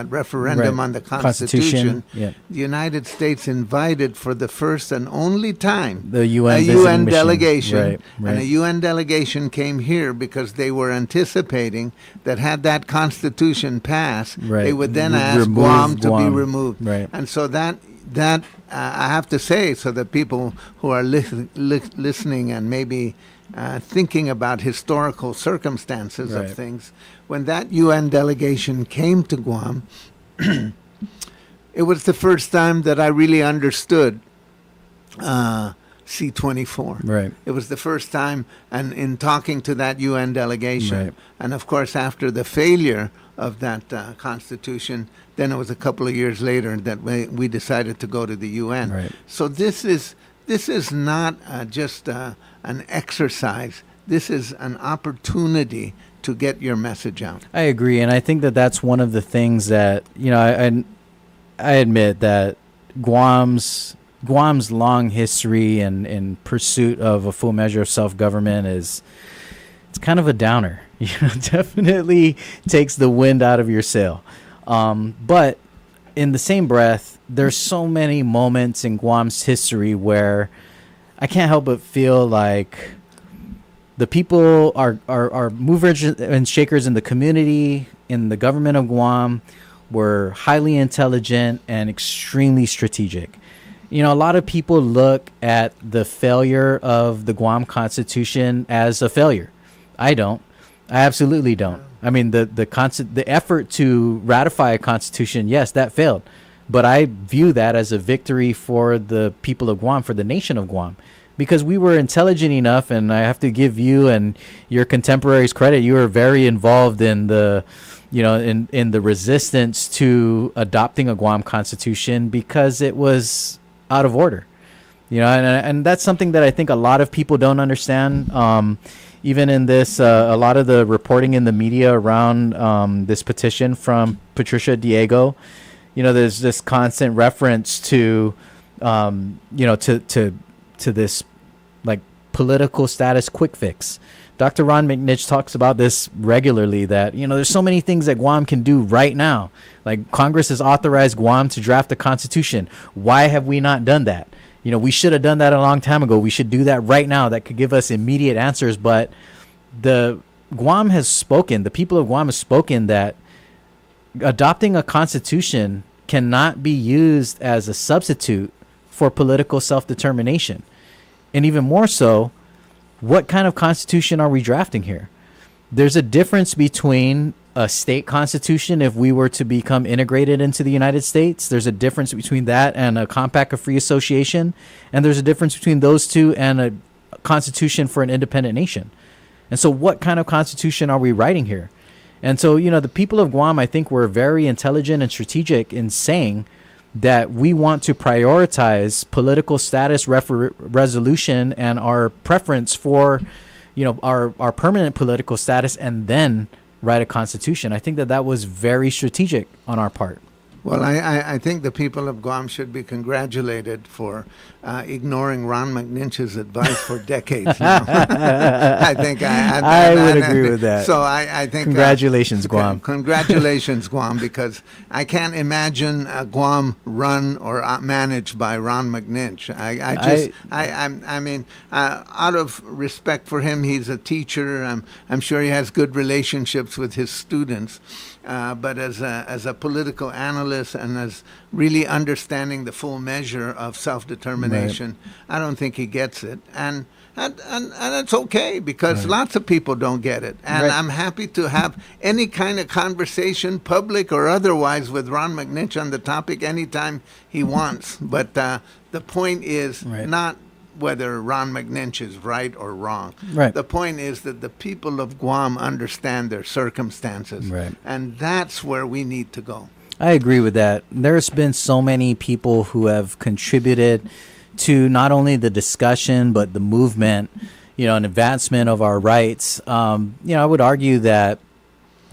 referendum Right. on the Constitution, Yeah. the United States invited for the first and only time The UN a visiting UN mission. delegation, Right, and a right. UN delegation came here because they were anticipating that had that Constitution passed, Right. they would then Re- ask remove Guam to be Guam. removed. Right. And so that I have to say, so that people who are listening and maybe thinking about historical circumstances Right. of things, when that UN delegation came to Guam, it was the first time that I really understood C-24. Right. It was the first time, and in talking to that UN delegation, Right. and of course after the failure of that Constitution, then it was a couple of years later that we decided to go to the UN. Right. So this is not just an exercise. This is an opportunity to get your message out. I agree, and I think that that's one of the things that, you know, I admit that Guam's long history and pursuit of a full measure of self-government it's kind of a downer. You know, definitely takes the wind out of your sail. But in the same breath, there's so many moments in Guam's history where I can't help but feel like the people are movers and shakers in the community, in the government of Guam, were highly intelligent and extremely strategic. You know, a lot of people look at the failure of the Guam Constitution as a failure. I don't. I absolutely don't. I mean, the effort to ratify a constitution, yes, that failed. But I view that as a victory for the people of Guam, for the nation of Guam. Because we were intelligent enough, and I have to give you and your contemporaries credit. You were very involved in the, you know, in the resistance to adopting a Guam constitution because it was out of order. You know, and that's something that I think a lot of people don't understand. Even in this, a lot of the reporting in the media around this petition from Patricia Diego, you know, there's this constant reference to, you know, to this like political status quick fix. Dr. Ron McNich talks about this regularly, that, you know, there's so many things that Guam can do right now. Like Congress has authorized Guam to draft a constitution. Why have we not done that? You know, we should have done that a long time ago. We should do that right now. That could give us immediate answers. But Guam has spoken, the people of Guam has spoken that adopting a constitution cannot be used as a substitute for political self-determination. And even more so, what kind of constitution are we drafting here? There's a difference between a state constitution if we were to become integrated into the United States. There's a difference between that and a compact of free association. And there's a difference between those two and a constitution for an independent nation. And so what kind of constitution are we writing here? And so, you know, the people of Guam, I think, were very intelligent and strategic in saying that we want to prioritize political status resolution and our preference for, you know, our permanent political status, and then write a constitution. I think that was very strategic on our part. Well, I think the people of Guam should be congratulated for ignoring Ron McNinch's advice for decades now. I think I would agree with that. So I think congratulations, Guam. Congratulations, Guam, because I can't imagine Guam run or managed by Ron McNinch. I mean, out of respect for him, he's a teacher. I'm sure he has good relationships with his students. But as a political analyst and as really understanding the full measure of self-determination, right, I don't think he gets it. And it's okay, because right, lots of people don't get it. And right, I'm happy to have any kind of conversation, public or otherwise, with Ron McNinch on the topic anytime he wants. But the point is right, not whether Ron McNinch is right or wrong. Right. The point is that the people of Guam understand their circumstances. Right. And that's where we need to go. I agree with that. There's been so many people who have contributed to not only the discussion, but the movement, you know, and advancement of our rights. You know, I would argue that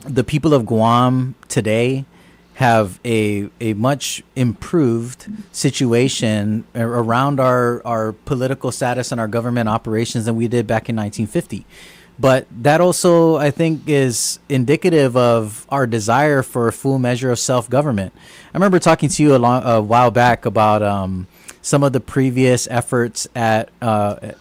the people of Guam today have a much improved situation around our political status and our government operations than we did back in 1950. But that also, I think, is indicative of our desire for a full measure of self-government. I remember talking to you a while back about some of the previous efforts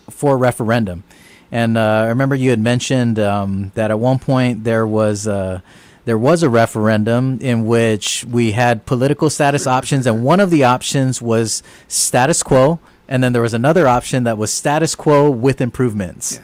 for referendum. And I remember you had mentioned that at one point there was a referendum in which we had political status options, and one of the options was status quo, and then there was another option that was status quo with improvements. Yeah.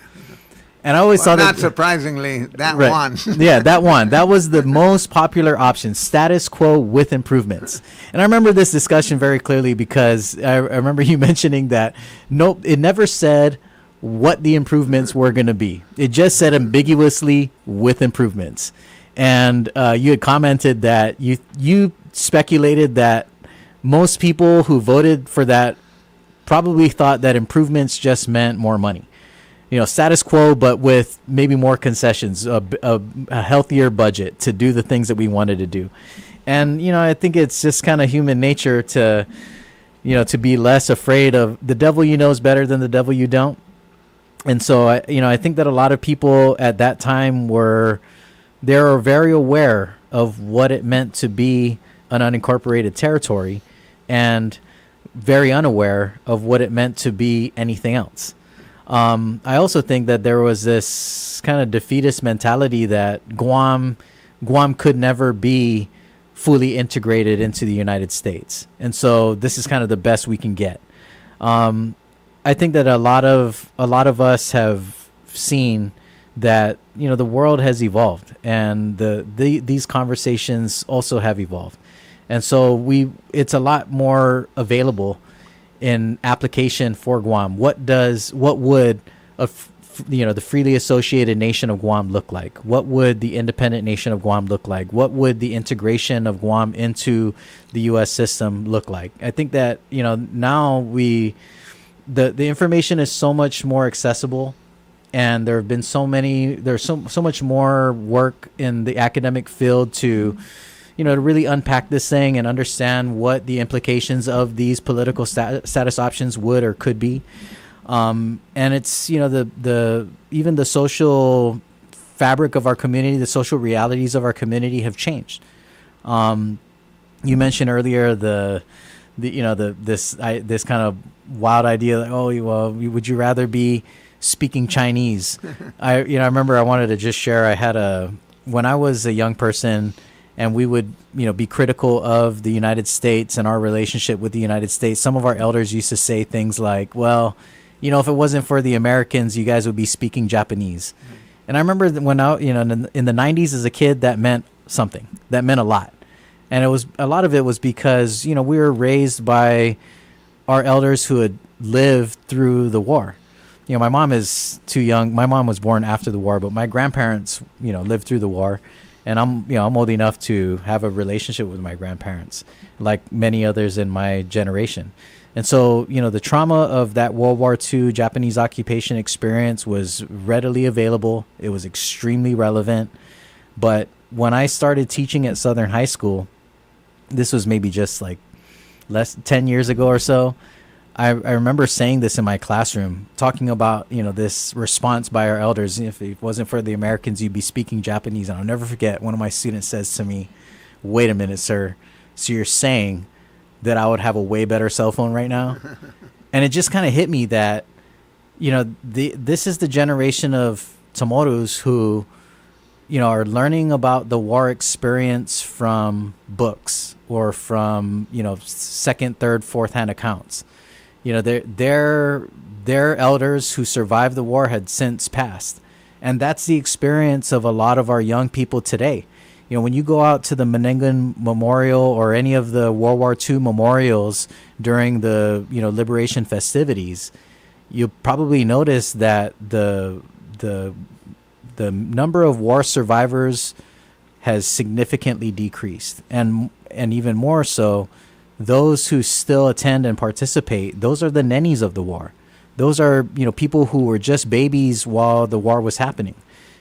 And I always saw that. Not surprisingly, that right. one. Yeah, that one. That was the most popular option, status quo with improvements. And I remember this discussion very clearly because I remember you mentioning that, nope, it never said what the improvements were going to be. It just said ambiguously with improvements. And you had commented that you speculated that most people who voted for that probably thought that improvements just meant more money. Status quo, but with maybe more concessions, a healthier budget to do the things that we wanted to do. And, I think it's just kind of human nature to be less afraid of the devil you know is better than the devil you don't. And so, I think that a lot of people at that time were very aware of what it meant to be an unincorporated territory and very unaware of what it meant to be anything else. I also think that there was this kind of defeatist mentality that Guam could never be fully integrated into the United States. And so this is kind of the best we can get. I think that a lot of us have seen that, the world has evolved, and these conversations also have evolved. And so it's a lot more available in application for Guam. What would the freely associated nation of Guam look like? What would the independent nation of Guam look like? What would the integration of Guam into the U.S. system look like? I think that now the information is so much more accessible, and there have been there's so much more work in the academic field to to really unpack this thing and understand what the implications of these political status options would or could be. And it's, even the social fabric of our community, the social realities of our community have changed. You mentioned earlier this kind of wild idea that, would you rather be speaking Chinese? I remember I wanted to just share, when I was a young person, and we would, be critical of the United States and our relationship with the United States, some of our elders used to say things like, well, if it wasn't for the Americans, you guys would be speaking Japanese. Mm-hmm. And I remember when in the 90s as a kid, that meant something. That meant a lot. And a lot of it was because, we were raised by our elders who had lived through the war. My mom is too young. My mom was born after the war, but my grandparents, lived through the war. And I'm old enough to have a relationship with my grandparents, like many others in my generation. And so, the trauma of that World War II Japanese occupation experience was readily available. It was extremely relevant. But when I started teaching at Southern High School, this was maybe just like 10 years ago or so, I remember saying this in my classroom, talking about, this response by our elders. If it wasn't for the Americans, you'd be speaking Japanese. And I'll never forget, one of my students says to me, wait a minute, sir. So you're saying that I would have a way better cell phone right now? And it just kind of hit me that, this is the generation of Tomorus who, are learning about the war experience from books or from, second, third, fourth hand accounts. Their elders who survived the war had since passed. And that's the experience of a lot of our young people today. When you go out to the Menengan Memorial or any of the World War II memorials during the, liberation festivities, you'll probably notice that the number of war survivors has significantly decreased. And even more so, those who still attend and participate, those are the nennies of the war. Those are, people who were just babies while the war was happening.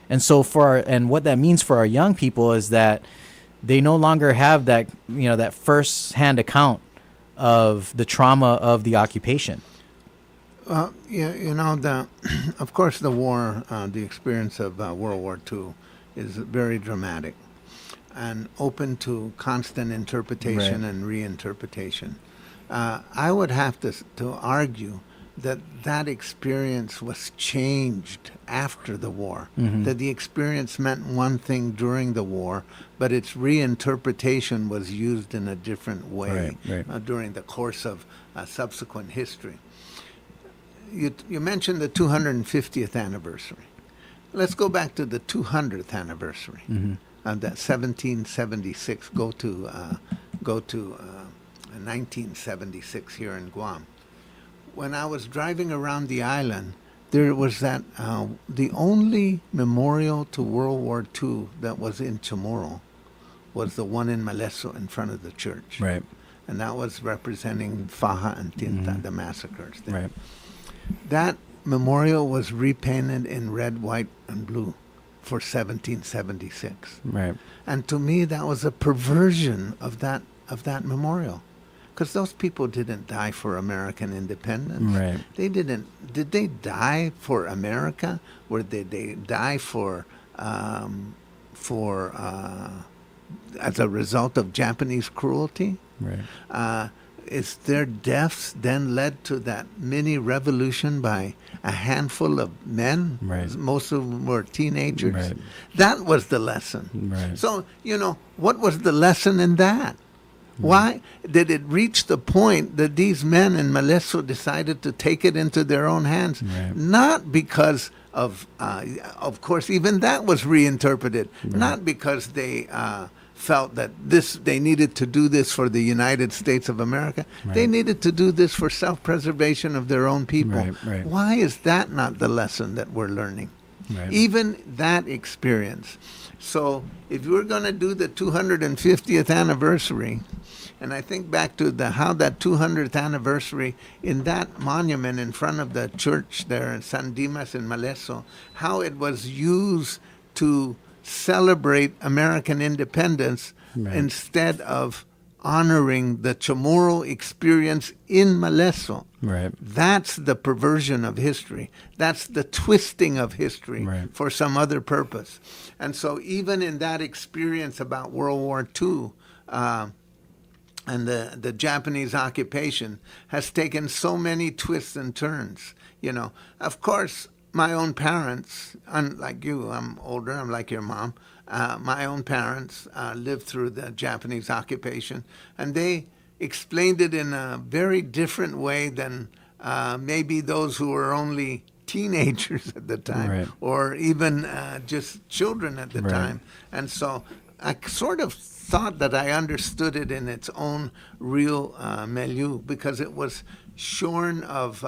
And so and what that means for our young people is that they no longer have that, that first-hand account of the trauma of the occupation. Of course, the war, the experience of World War II is very dramatic and open to constant interpretation Right. and reinterpretation. I would have to argue that that experience was changed after the war, that the experience meant one thing during the war, but its reinterpretation was used in a different way Right. during the course of subsequent history. You mentioned the 250th anniversary. Let's go back to the 200th anniversary of that 1776. Go to 1976 here in Guam. When I was driving around the island, there was the only memorial to World War II that was in Chamorro was the one in Maleso in front of the church. Right. And that was representing Faja and Tinta, the massacres there. Right. That memorial was repainted in red, white, and blue for 1776. Right. And to me, that was a perversion of that memorial. Because those people didn't die for American independence. Right. They didn't. Did they die for America? Or did they die as a result of Japanese cruelty? Right. Is their deaths then led to that mini revolution by a handful of men? Right. Most of them were teenagers. Right. That was the lesson. Right. So, what was the lesson in that? Why did it reach the point that these men in Maleso decided to take it into their own hands? Right. Not because of course, even that was reinterpreted. Right. Not because they felt that they needed to do this for the United States of America. Right. They needed to do this for self-preservation of their own people. Right. Why is that not the lesson that we're learning? Right. Even that experience. So if you're going to do the 250th anniversary, and I think back to how that 200th anniversary in that monument in front of the church there in San Dimas in Maleso, how it was used to celebrate American independence instead of honoring the Chamorro experience in Maleso. Right. That's the perversion of history. That's the twisting of history for some other purpose. And so even in that experience about World War II, and the Japanese occupation has taken so many twists and turns. Of course, my own parents, unlike you, I'm older, I'm like your mom. My own parents lived through the Japanese occupation, and they explained it in a very different way than maybe those who were only teenagers at the time, or even just children at the time. And so I sort of thought that I understood it in its own real milieu, because it was shorn of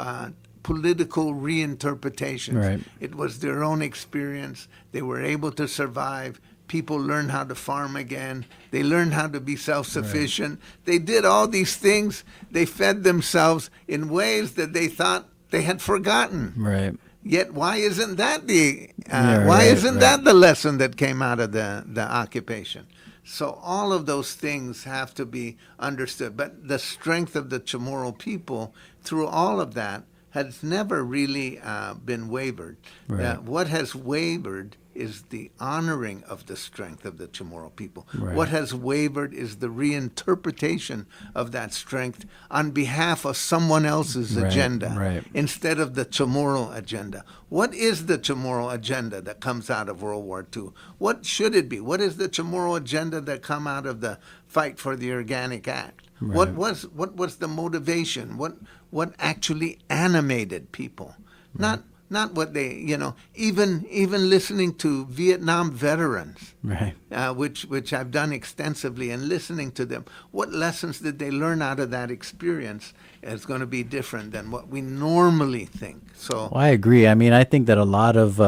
political reinterpretations. Right. It was their own experience. They were able to survive. People learned how to farm again. They learned how to be self-sufficient. They did all these things. They fed themselves in ways that they thought they had forgotten. Right. Yet, why isn't that that the lesson that came out of the occupation? So all of those things have to be understood. But the strength of the Chamorro people through all of that has never really been wavered. Right. What has wavered is the honoring of the strength of the Chamorro people. Right. What has wavered is the reinterpretation of that strength on behalf of someone else's agenda instead of the Chamorro agenda. What is the Chamorro agenda that comes out of World War II? What should it be? What is the Chamorro agenda that come out of the fight for the Organic Act? Right. What was the motivation? What actually animated people? Not what they, even listening to Vietnam veterans, which I've done extensively, and listening to them, what lessons did they learn out of that experience is going to be different than what we normally think. So I agree. I mean, I think that a lot of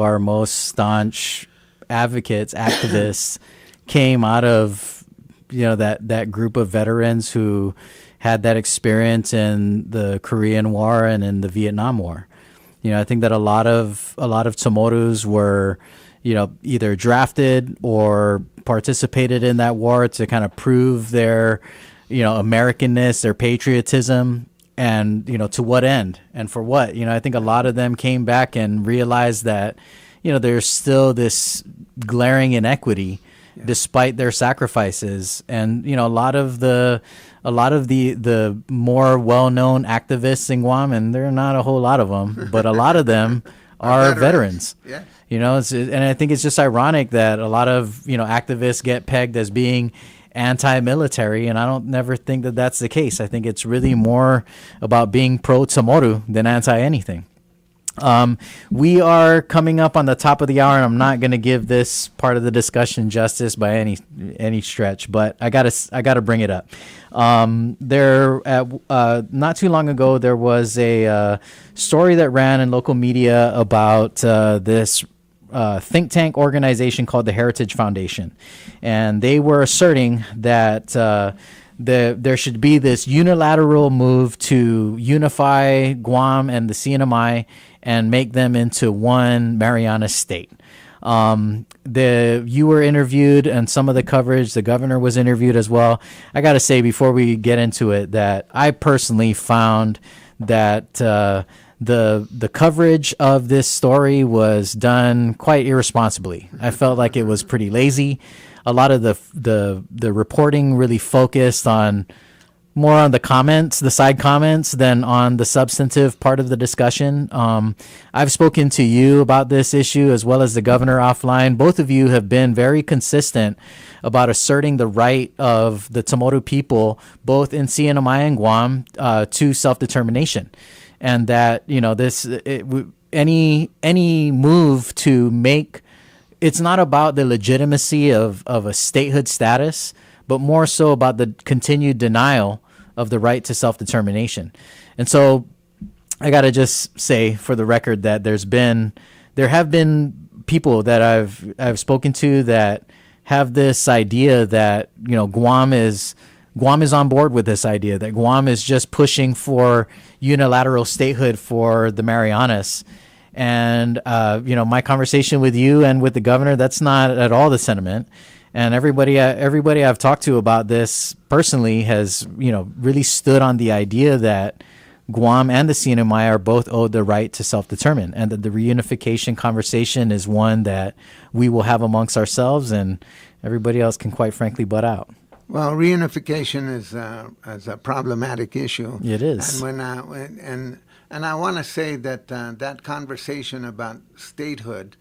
our most staunch advocates, activists, came out of that group of veterans who had that experience in the Korean War and in the Vietnam War. I think that a lot of Chamorros were, either drafted or participated in that war to kind of prove their, Americanness, their patriotism. and to what end and for what? I think a lot of them came back and realized that there's still this glaring inequity despite their sacrifices. And a lot of the more well-known activists in Guam, and there are not a whole lot of them, but a lot of them are veterans. Yeah. And I think it's just ironic that a lot of activists get pegged as being anti-military, and I don't never think that that's the case. I think it's really more about being pro-Chamorro than anti-anything. We are coming up on the top of the hour, and I'm not going to give this part of the discussion justice by any stretch, but I gotta bring it up. Not too long ago, there was a story that ran in local media about this think tank organization called the Heritage Foundation, and they were asserting that there should be this unilateral move to unify Guam and the CNMI and make them into one Mariana state. You were interviewed, and some of the coverage, the governor was interviewed as well. I got to say, before we get into it, that I personally found that the coverage of this story was done quite irresponsibly. I felt like it was pretty lazy. A lot of the reporting really focused more on the comments, the side comments, than on the substantive part of the discussion. I've spoken to you about this issue as well as the governor offline. Both of you have been very consistent about asserting the right of the Chamorro people, both in CNMI and Guam, to self-determination. And that, any move to make, it's not about the legitimacy of a statehood status, but more so about the continued denial of the right to self-determination. And so I got to just say for the record that there have been people that I've spoken to that have this idea that, Guam is on board with this idea, that Guam is just pushing for unilateral statehood for the Marianas. And, my conversation with you and with the governor, that's not at all the sentiment. And everybody I've talked to about this personally has, really stood on the idea that Guam and the CNMI are both owed the right to self-determine, and that the reunification conversation is one that we will have amongst ourselves, and everybody else can quite frankly butt out. Well, reunification is a problematic issue. It is. And I want to say that that conversation about statehood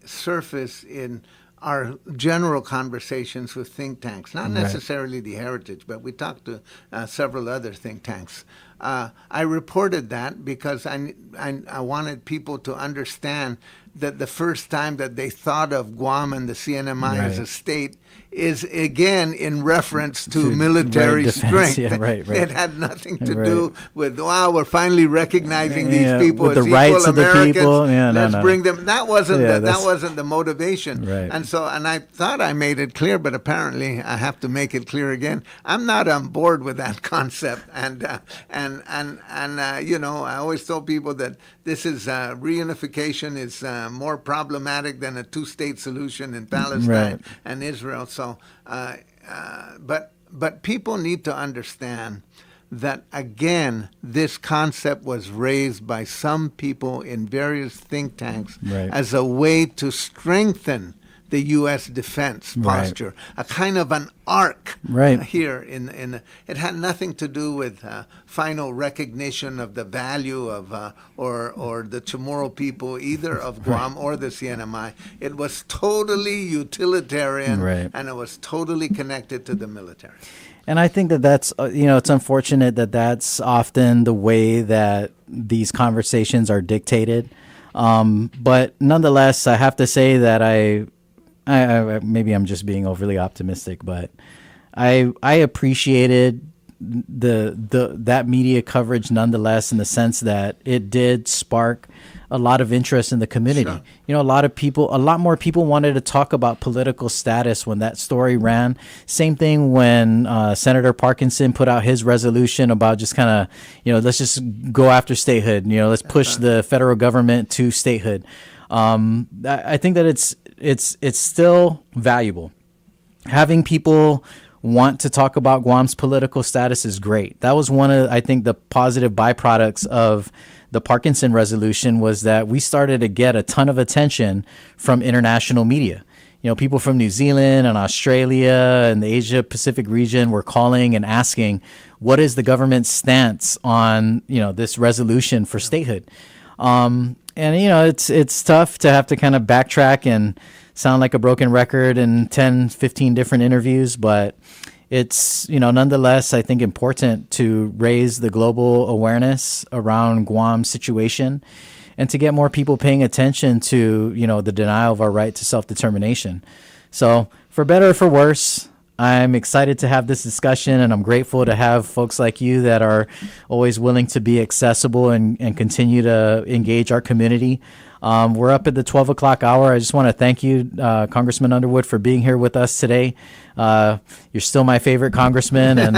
surfaced in our general conversations with think tanks, not necessarily the Heritage, but we talked to several other think tanks. I reported that because I wanted people to understand that the first time that they thought of Guam and the CNMI as a state is again in reference to military strength. Yeah, right. It had nothing to do with, wow, we're finally recognizing these people with as the equal rights of Americans. the people. Let's bring them. That wasn't that wasn't the motivation. Right. And I thought I made it clear, but apparently I have to make it clear again. I'm not on board with that concept. And I always tell people that this is reunification is more problematic than a two-state solution in Palestine and Israel. So, but people need to understand that, again, this concept was raised by some people in various think tanks as a way to strengthen the U.S. defense posture, a kind of an arc here. It had nothing to do with final recognition of the value of or the Chamorro people, either of Guam or the CNMI. It was totally utilitarian, and it was totally connected to the military. And I think that's it's unfortunate that that's often the way that these conversations are dictated. But nonetheless, I have to say that I maybe I'm just being overly optimistic, but I appreciated that media coverage nonetheless, in the sense that it did spark a lot of interest in the community. Sure. A lot more people wanted to talk about political status when that story ran. Same thing when Senator Parkinson put out his resolution about just kind of, let's just go after statehood. Let's push the federal government to statehood. I think that it's still valuable having people want to talk about Guam's political status is great. That was one of, I think, the positive byproducts of the Parkinson resolution, was that we started to get a ton of attention from international media. You know, people from New Zealand and Australia and the Asia Pacific region were calling and asking, what is the government's stance on, you know, this resolution for statehood? And, you know, it's tough to have to kind of backtrack and sound like a broken record in 10, 15 different interviews, but it's, you know, nonetheless, I think important to raise the global awareness around Guam's situation and to get more people paying attention to, you know, the denial of our right to self-determination. So for better or for worse, I'm excited to have this discussion, and I'm grateful to have folks like you that are always willing to be accessible and continue to engage our community. We're up at the 12 o'clock hour. I just want to thank you, Congressman Underwood, for being here with us today. You're still my favorite congressman, and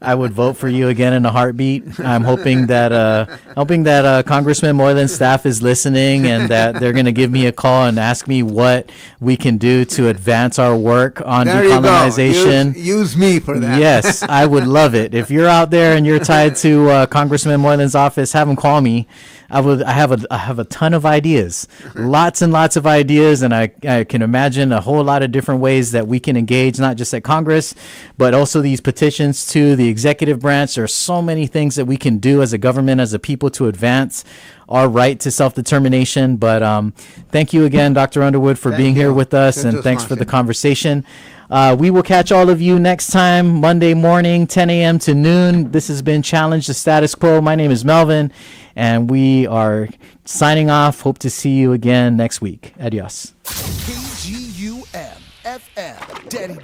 I would vote for you again in a heartbeat. I'm hoping that Congressman Moylan's staff is listening, and that they're going to give me a call and ask me what we can do to advance our work on decolonization. Use me for that. Yes, I would love it. If you're out there and you're tied to Congressman Moylan's office, have him call me. I have a ton of ideas, lots and lots of ideas, and I can imagine a whole lot of different ways that we can engage, not just at Congress, but also these petitions to the executive branch. There are so many things that we can do as a government, as a people, to advance our right to self-determination. But thank you again, Dr. Underwood, for being here with us, and thanks for the conversation. We will catch all of you next time, Monday morning, 10 a.m. to noon. This has been Challenge the Status Quo. My name is Melvin, and we are signing off. Hope to see you again next week. Adios. KGUM FM, Daddy